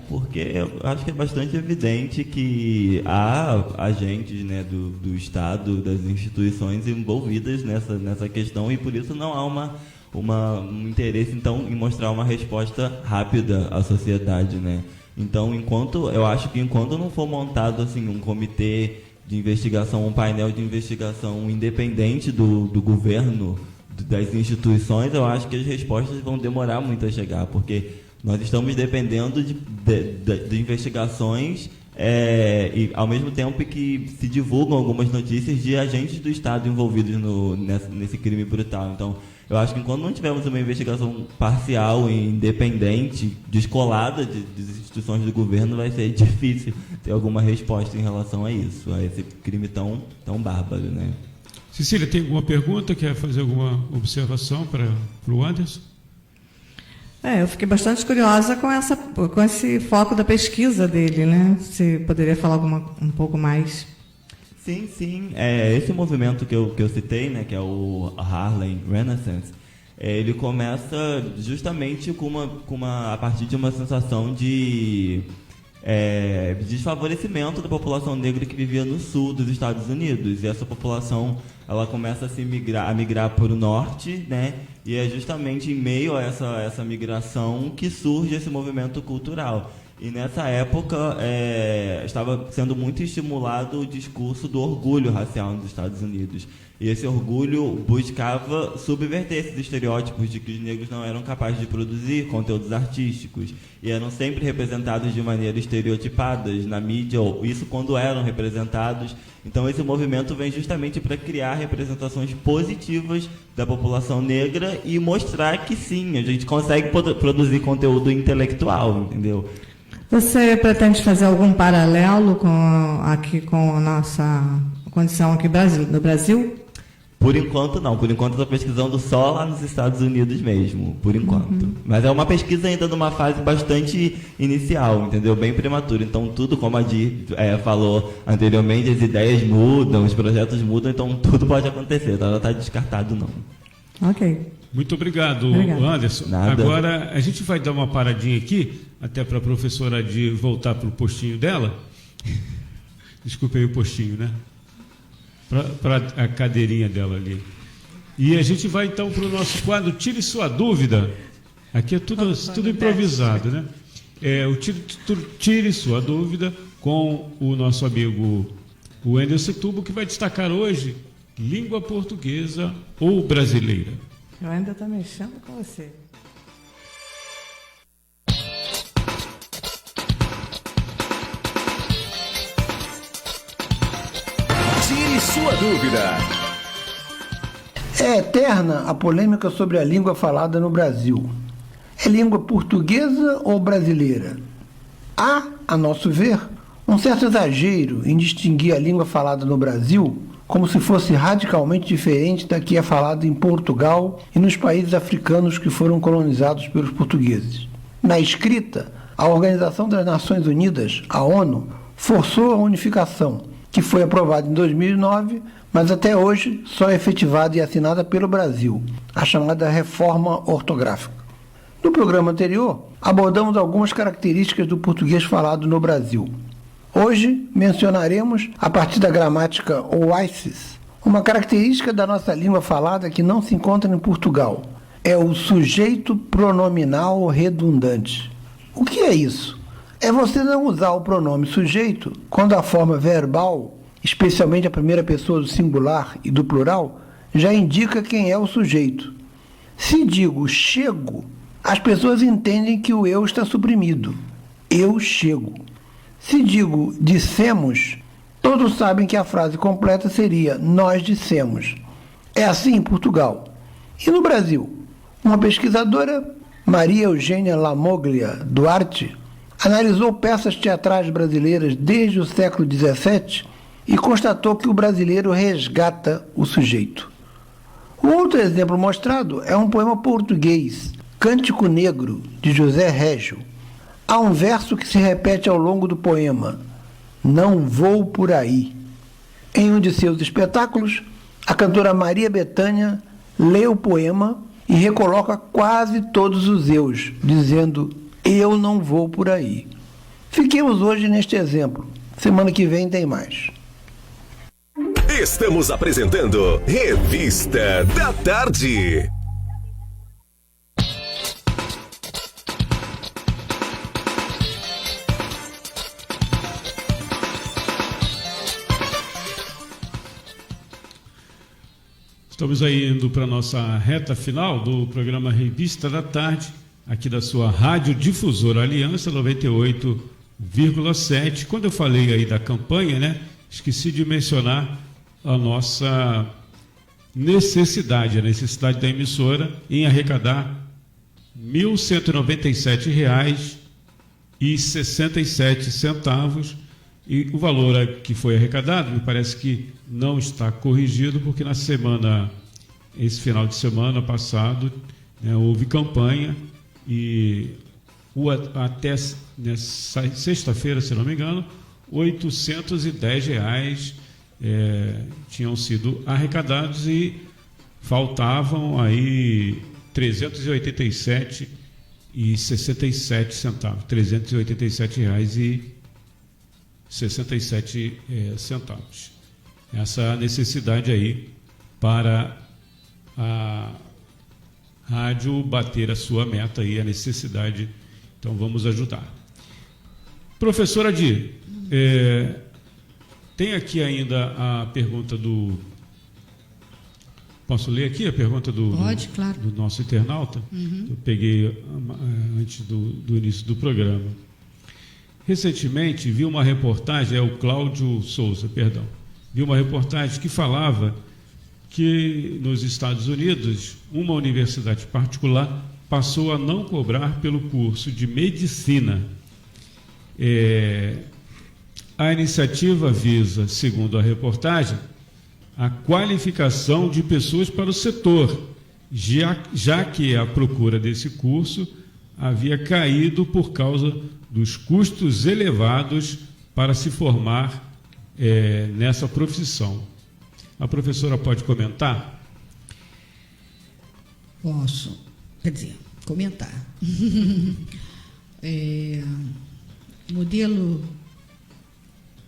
Porque eu acho que é bastante evidente que há agentes, né, do Estado, das instituições envolvidas nessa questão, e por isso não há um interesse, então, em mostrar uma resposta rápida à sociedade, né? Então, eu acho que enquanto não for montado assim, um comitê de investigação, um painel de investigação independente do governo, das instituições, eu acho que as respostas vão demorar muito a chegar, porque nós estamos dependendo de investigações e, ao mesmo tempo que se divulgam algumas notícias de agentes do Estado envolvidos nesse crime brutal. Então, eu acho que enquanto não tivermos uma investigação parcial e independente, descolada das instituições do governo, vai ser difícil ter alguma resposta em relação a isso, a esse crime tão bárbaro, né? Cecília, tem alguma pergunta? Quer fazer alguma observação para o Anderson? Eu fiquei bastante curiosa com esse foco da pesquisa dele, né? Se poderia falar um pouco mais. Sim. Esse movimento que eu citei, né, que é o Harlem Renaissance, ele começa justamente a partir de uma sensação de desfavorecimento da população negra que vivia no sul dos Estados Unidos. E essa população, ela começa a migrar para o norte, né? E é justamente em meio a essa migração que surge esse movimento cultural. E nessa época estava sendo muito estimulado o discurso do orgulho racial nos Estados Unidos. E esse orgulho buscava subverter esses estereótipos de que os negros não eram capazes de produzir conteúdos artísticos e eram sempre representados de maneira estereotipadas na mídia, ou isso quando eram representados. Então esse movimento vem justamente para criar representações positivas da população negra e mostrar que sim, a gente consegue produzir conteúdo intelectual, entendeu? Você pretende fazer algum paralelo com a nossa condição aqui no Brasil? Por enquanto não, por enquanto estou pesquisando só lá nos Estados Unidos mesmo, por enquanto. Mas é uma pesquisa ainda numa fase bastante inicial, entendeu? Bem prematura, então tudo, como a Di falou anteriormente, as ideias mudam, os projetos mudam, então tudo pode acontecer, então não está descartado não. Ok. Muito obrigado, Anderson. Nada. Agora a gente vai dar uma paradinha aqui, até para a professora Di voltar para o postinho dela. Desculpe aí o postinho, né? Para a cadeirinha dela ali. E a gente vai então para o nosso quadro Tire Sua Dúvida. Aqui é tudo improvisado, né? O Tire Sua Dúvida com o nosso amigo o Anderson Tubo, que vai destacar hoje língua portuguesa ou brasileira. Eu ainda estou mexendo com você. Tire sua dúvida. É eterna a polêmica sobre a língua falada no Brasil. É língua portuguesa ou brasileira? Há, a nosso ver, um certo exagero em distinguir a língua falada no Brasil como se fosse radicalmente diferente da que é falada em Portugal e nos países africanos que foram colonizados pelos portugueses. Na escrita, a Organização das Nações Unidas, a ONU, forçou a unificação, que foi aprovada em 2009, mas até hoje só é efetivada e assinada pelo Brasil, a chamada Reforma Ortográfica. No programa anterior, abordamos algumas características do português falado no Brasil. Hoje mencionaremos, a partir da gramática oasis, uma característica da nossa língua falada que não se encontra em Portugal. É o sujeito pronominal redundante. O que é isso? É você não usar o pronome sujeito quando a forma verbal, especialmente a primeira pessoa do singular e do plural, já indica quem é o sujeito. Se digo chego, as pessoas entendem que o eu está suprimido. Eu chego. Se digo dissemos, todos sabem que a frase completa seria nós dissemos. É assim em Portugal. E no Brasil? Uma pesquisadora, Maria Eugênia Lamoglia Duarte, analisou peças teatrais brasileiras desde o século XVII e constatou que o brasileiro resgata o sujeito. O outro exemplo mostrado é um poema português, Cântico Negro, de José Régio. Há um verso que se repete ao longo do poema, não vou por aí. Em um de seus espetáculos, a cantora Maria Bethânia lê o poema e recoloca quase todos os eus, dizendo, eu não vou por aí. Fiquemos hoje neste exemplo. Semana que vem tem mais. Estamos apresentando Revista da Tarde. Estamos aí indo para a nossa reta final do programa Revista da Tarde, aqui da sua Rádio Difusora Aliança 98,7. Quando eu falei aí da campanha, né, esqueci de mencionar a nossa necessidade, a necessidade da emissora em arrecadar R$ 1.197,67. E o valor que foi arrecadado, me parece que não está corrigido, porque esse final de semana passado, né, houve campanha e até sexta-feira, se não me engano, R$ 810 tinham sido arrecadados e faltavam aí R$ 387,67. R$ 387,67. Essa necessidade aí para a rádio bater a sua meta aí, a necessidade. Então vamos ajudar. Professora Adi, tem aqui ainda a pergunta do... Posso ler aqui a pergunta Pode, claro. do nosso internauta? Uhum. Eu peguei antes do início do programa. Recentemente vi uma reportagem, o Cláudio Souza, vi uma reportagem que falava que nos Estados Unidos uma universidade particular passou a não cobrar pelo curso de medicina. A iniciativa visa, segundo a reportagem, a qualificação de pessoas para o setor, já que a procura desse curso havia caído por causa dos custos elevados para se formar nessa profissão. A professora pode comentar? Posso, quer dizer, comentar.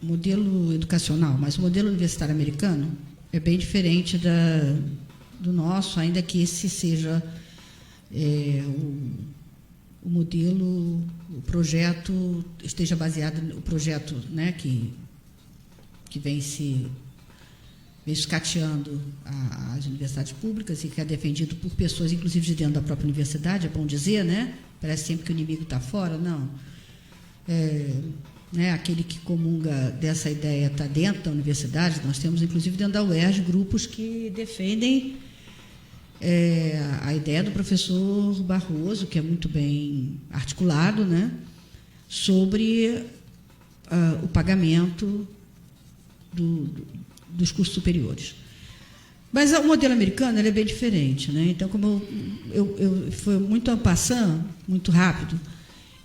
Modelo educacional, mas o modelo universitário americano é bem diferente do nosso, ainda que esse seja o modelo, o projeto esteja baseado no projeto, né, que vem se escateando as universidades públicas e que é defendido por pessoas, inclusive de dentro da própria universidade, é bom dizer, né? Parece sempre que o inimigo está fora, não. Né, aquele que comunga dessa ideia está dentro da universidade. Nós temos, inclusive, dentro da UERJ, grupos que defendem a ideia do professor Barroso, que é muito bem articulado, né, sobre o pagamento dos cursos superiores. Mas o modelo americano ele é bem diferente, né? Então, como eu foi muito en passant, muito rápido,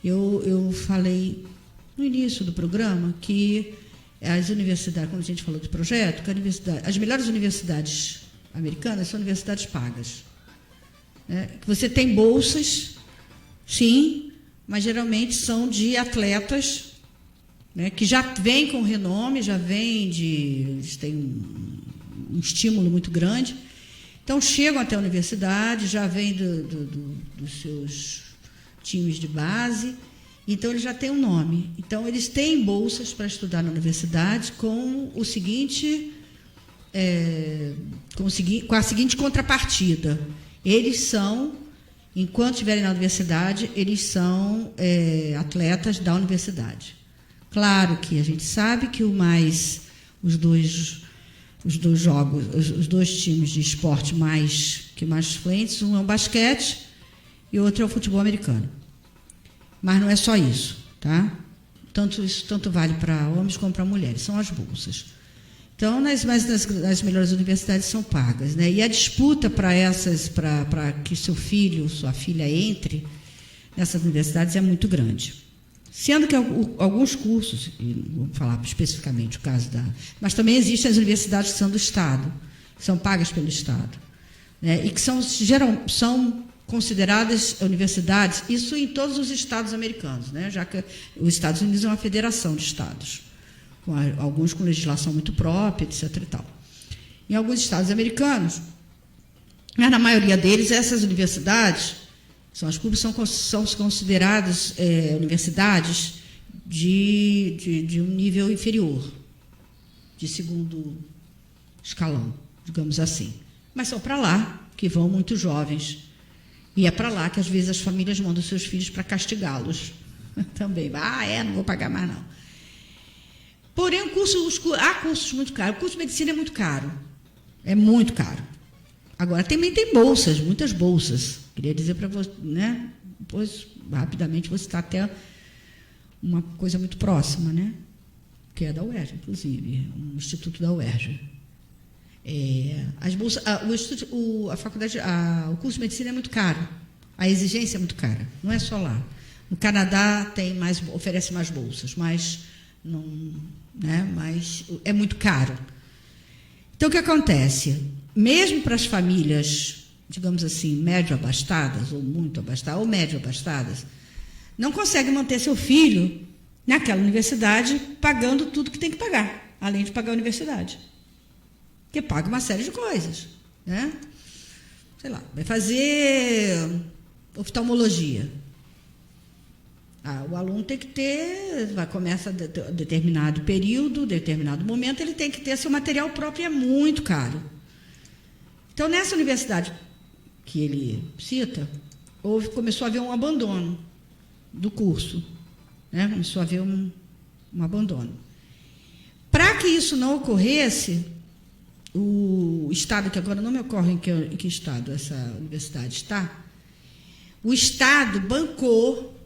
eu falei no início do programa que as universidades, quando a gente falou do projeto, que as melhores universidades americanas são universidades pagas. Né? Você tem bolsas, sim, mas geralmente são de atletas né, que já vem com renome, já vem eles têm um estímulo muito grande. Então, chegam até a universidade, já vêm dos seus times de base, então eles já têm um nome. Então, eles têm bolsas para estudar na universidade com o seguinte, com a seguinte contrapartida. Eles são, enquanto estiverem na universidade, eles são atletas da universidade. Claro que a gente sabe que os dois jogos, os dois times de esporte que mais fluentes, um é o basquete e o outro é o futebol americano. Mas não é só isso, tá? Tanto vale para homens como para mulheres, são as bolsas. Então, nas melhores universidades são pagas, né? E a disputa para que seu filho, sua filha entre nessas universidades é muito grande. Sendo que alguns cursos, e não vou falar especificamente o caso mas também existem as universidades que são do Estado, que são pagas pelo Estado, né? E que são consideradas universidades, isso em todos os estados americanos, né? Já que os Estados Unidos é uma federação de estados, alguns com legislação muito própria, etc. e tal. Em alguns estados americanos, mas na maioria deles, essas universidades, as públicas, são consideradas universidades de um nível inferior, de segundo escalão, digamos assim. Mas são para lá que vão muitos jovens. E é para lá que, às vezes, as famílias mandam seus filhos para castigá-los. Também. Não vou pagar mais, não. Porém, há cursos muito caros. O curso de medicina é muito caro. É muito caro. Agora, também tem bolsas, muitas bolsas. Queria dizer para você, né? Depois, rapidamente, você está até uma coisa muito próxima, né? Que é da UERJ, inclusive, um instituto da UERJ. As bolsas, a faculdade, o curso de medicina é muito caro. A exigência é muito cara. Não é só lá. No Canadá oferece mais bolsas, mas não, né? Mas é muito caro. Então, o que acontece? Mesmo para as famílias, digamos assim, médio abastadas, ou muito abastadas, ou médio abastadas, não conseguem manter seu filho naquela universidade pagando tudo que tem que pagar, além de pagar a universidade. Porque paga uma série de coisas, né? Sei lá, vai fazer oftalmologia. O aluno tem que começa determinado período, determinado momento, ele tem que ter seu material próprio, é muito caro. Então, nessa universidade que ele cita, começou a haver um abandono do curso, né? Começou a haver um abandono. Para que isso não ocorresse, o Estado, que agora não me ocorre em que estado essa universidade está, o Estado bancou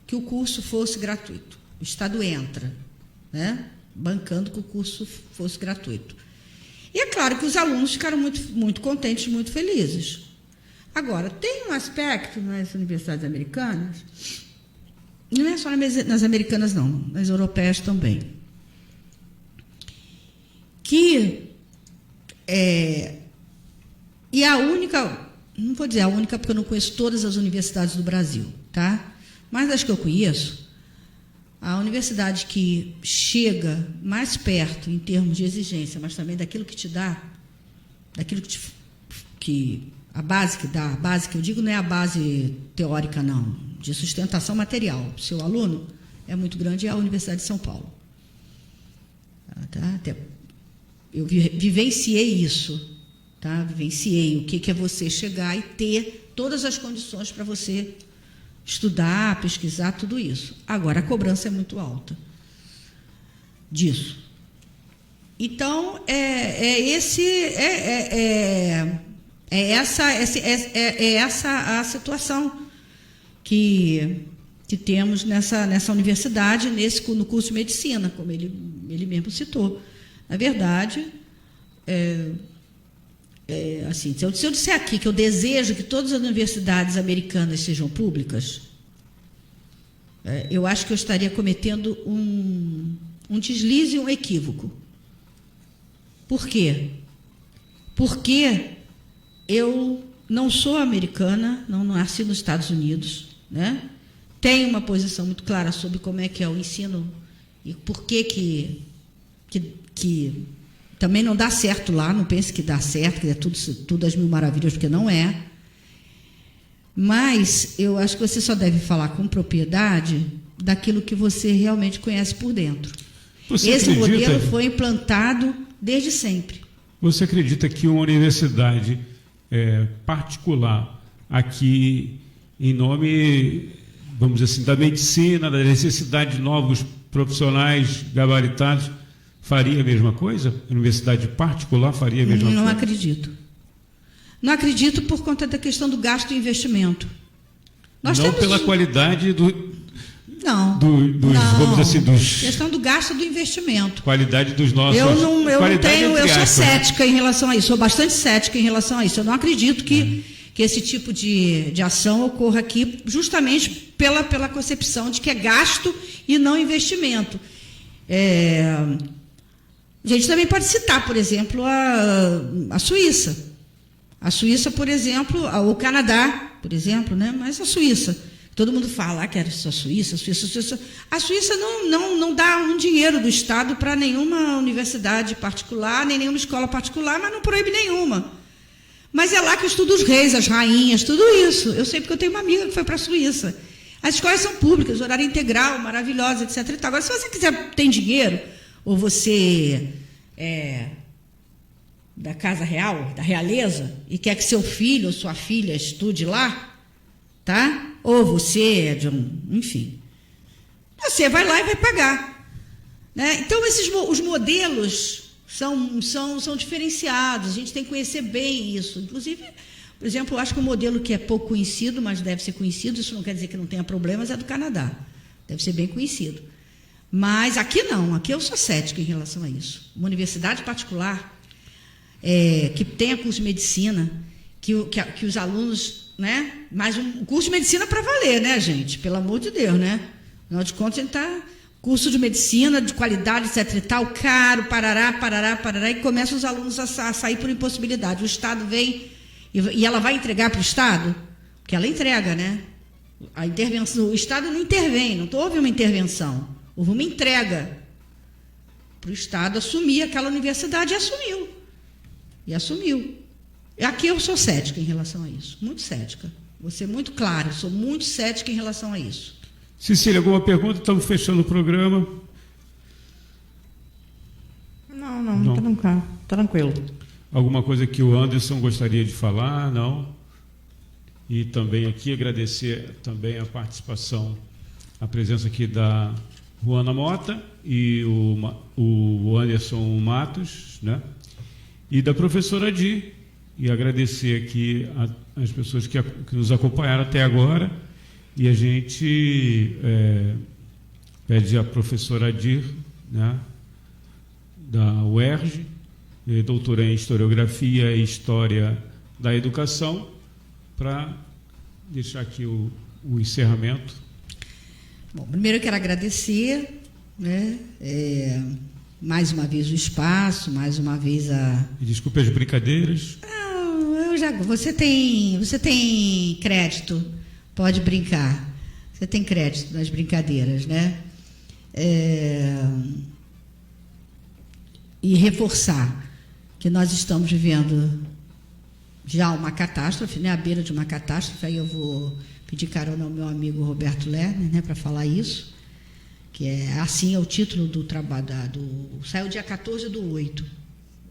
que o curso fosse gratuito. O Estado entra, né? Bancando que o curso fosse gratuito. E é claro que os alunos ficaram muito, muito contentes, muito felizes. Agora, tem um aspecto nas universidades americanas, não é só nas americanas, não, nas europeias também, que e a única, não vou dizer a única, porque eu não conheço todas as universidades do Brasil, tá? Mas das que eu conheço, a universidade que chega mais perto em termos de exigência, mas também daquilo que te dá, daquilo que a base que dá, a base que eu digo não é a base teórica, não, de sustentação material do seu aluno, é muito grande, é a Universidade de São Paulo. Tá? Eu vivenciei isso, tá? Vivenciei o que é você chegar e ter todas as condições para você estudar, pesquisar, tudo isso. Agora, a cobrança é muito alta disso. Então, essa a situação que temos nessa universidade, no curso de medicina, como ele mesmo citou. Na verdade, assim, se eu disser aqui que eu desejo que todas as universidades americanas sejam públicas, eu acho que eu estaria cometendo um deslize e um equívoco. Por quê? Porque eu não sou americana, não nasci nos Estados Unidos, né? Tenho uma posição muito clara sobre como é que é o ensino e por que também não dá certo lá, não pense que dá certo, que é tudo às mil maravilhas, porque não é. Mas eu acho que você só deve falar com propriedade daquilo que você realmente conhece por dentro. Esse modelo foi implantado desde sempre. Você acredita que uma universidade particular aqui, em nome, vamos dizer assim, da medicina, da necessidade de novos profissionais gabaritados, faria a mesma coisa? A universidade particular faria a mesma coisa? Não acredito. Não acredito por conta da questão do gasto e investimento. Não pela qualidade Não. Vamos dizer assim, questão do gasto e do investimento. Qualidade dos nossos. Eu sou cética em relação a isso, sou bastante cética em relação a isso. Eu não acredito que esse tipo de ação ocorra aqui, justamente pela concepção de que é gasto e não investimento. A gente também pode citar, por exemplo, a Suíça. A Suíça, por exemplo, o Canadá, por exemplo, né? Mas a Suíça. Todo mundo fala que era só Suíça. A Suíça não dá um dinheiro do Estado para nenhuma universidade particular, nem nenhuma escola particular, mas não proíbe nenhuma. Mas é lá que estuda os reis, as rainhas, tudo isso. Eu sei porque eu tenho uma amiga que foi para a Suíça. As escolas são públicas, horário integral, maravilhosa, etc. Agora, se você quiser, tem dinheiro, ou você da Casa Real, da realeza, e quer que seu filho ou sua filha estude lá, tá? Ou você é de enfim, você vai lá e vai pagar, né? Então, os modelos são diferenciados, a gente tem que conhecer bem isso. Inclusive, por exemplo, eu acho que um modelo que é pouco conhecido, mas deve ser conhecido, isso não quer dizer que não tenha problemas, é do Canadá. Deve ser bem conhecido. Mas aqui não, aqui eu sou cética em relação a isso. Uma universidade particular que tenha curso de medicina, que os alunos, né? Mas um curso de medicina para valer, né, gente? Pelo amor de Deus, né? Afinal de contas, a gente está curso de medicina, de qualidade, etc. e tal, caro, parará, e começam os alunos a sair por impossibilidade. O Estado vem e ela vai entregar para o Estado? Porque ela entrega, né? A intervenção, o Estado não intervém, não houve uma intervenção. Houve uma entrega para o Estado assumir aquela universidade e assumiu. Aqui eu sou cética em relação a isso, muito cética. Vou ser muito clara, sou muito cética em relação a isso. Cecília, alguma pergunta? Estamos fechando o programa. Não. Tranquilo. Alguma coisa que o Anderson gostaria de falar? Não? E também aqui agradecer também a participação, a presença aqui da Ruana Mota e o Anderson Matos, né? E da professora Adi, e agradecer aqui as pessoas que nos acompanharam até agora, e a gente pede à professora Adi, né, da UERJ, doutora em Historiografia e História da Educação, para deixar aqui o encerramento. Bom, primeiro eu quero agradecer, né, mais uma vez o espaço, mais uma vez Desculpe as brincadeiras. Não, você tem crédito, pode brincar. Você tem crédito nas brincadeiras, né? E reforçar que nós estamos vivendo já uma catástrofe, né? À beira de uma catástrofe. Aí eu vou pedir carona ao meu amigo Roberto Lerner, né, para falar isso. Que é o título do trabalho, saiu dia 14/8,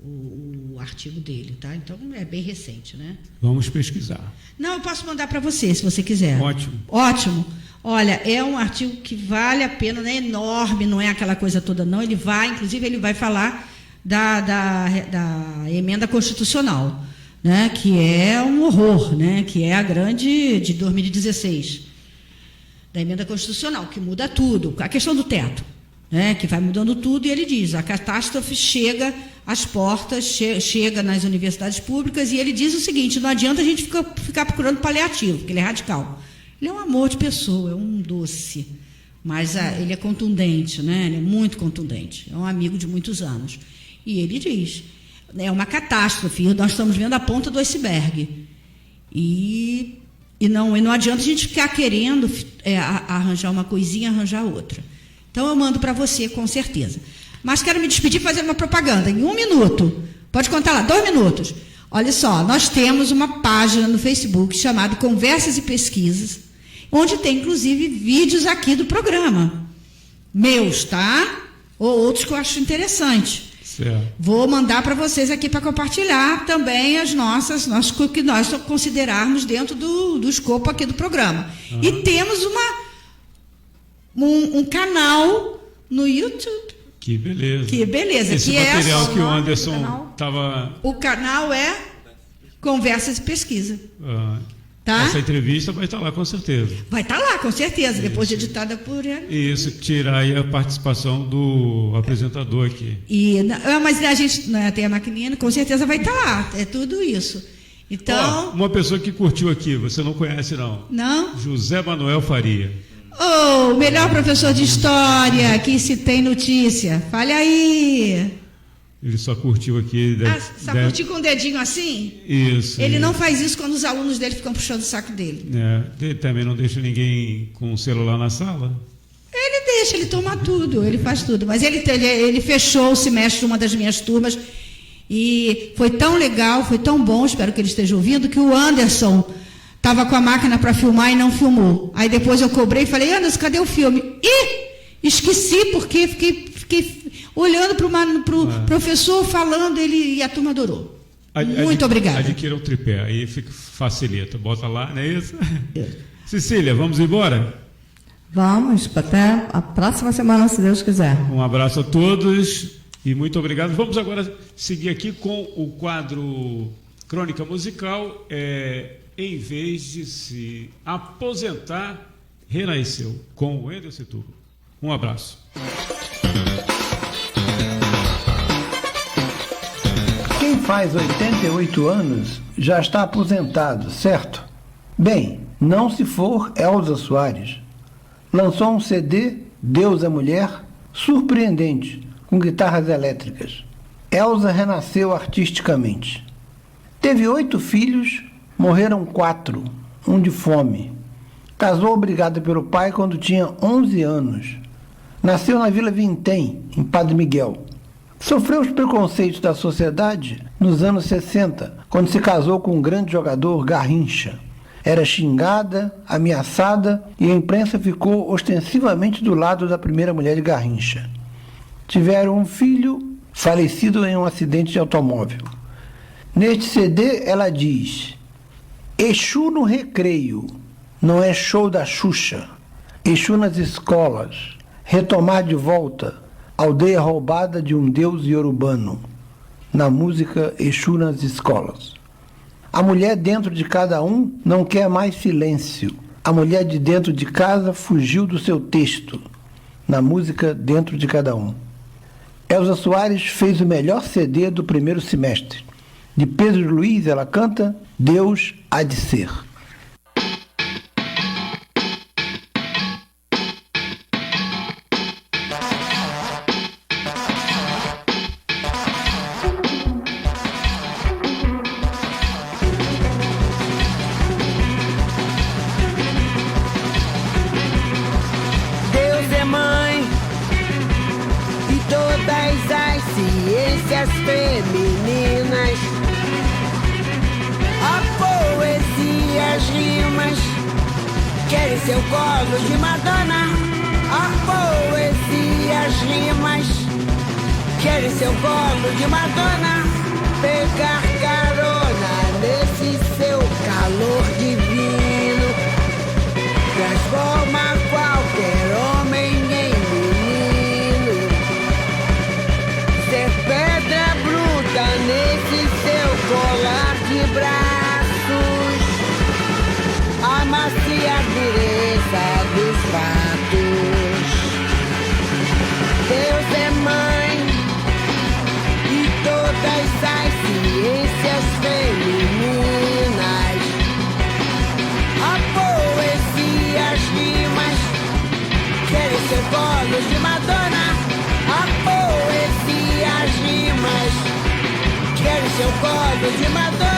o artigo dele, tá? Então é bem recente, né? Vamos pesquisar. Não, eu posso mandar para você, se você quiser. Ótimo. Olha, é um artigo que vale a pena, não é enorme, não é aquela coisa toda, não. Inclusive, ele vai falar da emenda constitucional, né? Que é um horror, né? Que é a grande de 2016. Da emenda constitucional, que muda tudo. A questão do teto, né, que vai mudando tudo, e ele diz, a catástrofe chega às portas, chega nas universidades públicas, e ele diz o seguinte, não adianta a gente ficar procurando paliativo, porque ele é radical. Ele é um amor de pessoa, é um doce, mas ele é contundente, né, ele é muito contundente, é um amigo de muitos anos. E ele diz, é uma catástrofe, nós estamos vendo a ponta do iceberg. E não adianta a gente ficar querendo arranjar uma coisinha, arranjar outra. Então eu mando para você, com certeza. Mas quero me despedir fazendo uma propaganda, em 1 minuto. Pode contar lá, 2 minutos. Olha só, nós temos uma página no Facebook chamada Conversas e Pesquisas, onde tem, inclusive, vídeos aqui do programa. Meus, tá? Ou outros que eu acho interessante. Certo. Vou mandar para vocês aqui para compartilhar também as nossas que nós considerarmos dentro do escopo aqui do programa. E temos um canal no YouTube. Que beleza. Que beleza. Esse que material é que o Anderson estava... O canal é Conversas e Pesquisa. Tá? Essa entrevista vai estar lá com certeza. Vai estar lá, com certeza, depois de editada por ele. Isso, tirar aí a participação do apresentador aqui. Mas a gente tem a maquininha, com certeza vai estar lá. É tudo isso. Então. Uma pessoa que curtiu aqui, você não conhece, não? Não? José Manuel Faria. O melhor professor de história que se tem notícia. Fale aí. Ele só curtiu aqui. Curtiu com o dedinho assim? Isso. Ele não faz isso quando os alunos dele ficam puxando o saco dele. Ele também não deixa ninguém com o celular na sala? Ele deixa, ele toma tudo, ele faz tudo. Mas ele fechou o semestre de uma das minhas turmas e foi tão legal, foi tão bom, espero que ele esteja ouvindo, que o Anderson estava com a máquina para filmar e não filmou. Aí depois eu cobrei e falei, Anderson, cadê o filme? Esqueci porque fiquei olhando para o professor falando, e a turma adorou. Muito obrigada. Adquira um tripé, aí facilita. Bota lá, não é isso? Cecília, vamos embora? Vamos, até a próxima semana, se Deus quiser. Um abraço a todos e muito obrigado. Vamos agora seguir aqui com o quadro Crônica Musical. Em vez de se aposentar, renasceu, com o Wendel Setúbal. Um abraço. Quem faz 88 anos já está aposentado, certo? Bem, não se for Elza Soares. Lançou um CD, Deus é Mulher, surpreendente, com guitarras elétricas. Elza renasceu artisticamente. Teve 8 filhos, morreram 4, um de fome. Casou obrigada pelo pai quando tinha 11 anos. Nasceu na Vila Vintém, em Padre Miguel. Sofreu os preconceitos da sociedade nos anos 60, quando se casou com um grande jogador, Garrincha. Era xingada, ameaçada e a imprensa ficou ostensivamente do lado da primeira mulher de Garrincha. Tiveram um filho falecido em um acidente de automóvel. Neste CD ela diz: Exu no recreio, não é show da Xuxa. Exu nas escolas, retomar de volta aldeia roubada de um deus iorubano. Na música Exu nas escolas. A mulher dentro de cada um não quer mais silêncio. A mulher de dentro de casa fugiu do seu texto. Na música Dentro de Cada Um. Elza Soares fez o melhor CD do primeiro semestre. De Pedro Luiz, ela canta Deus há de ser. Ciências femininas, a poesia, as rimas, querem seu colo de Madonna. A poesia, as rimas, querem seu colo de Madonna. Pegar carona nesse seu calor divino, transforma qualquer homem em menino. Ser pedra bruta nesse seu colar de braços, amacia a dureza dos fatos. Deus é mãe de todas as ciências femininas. A poesia, as rimas, querem ser colo de Madonna. A poesia, as rimas, querem seu colo de Madonna.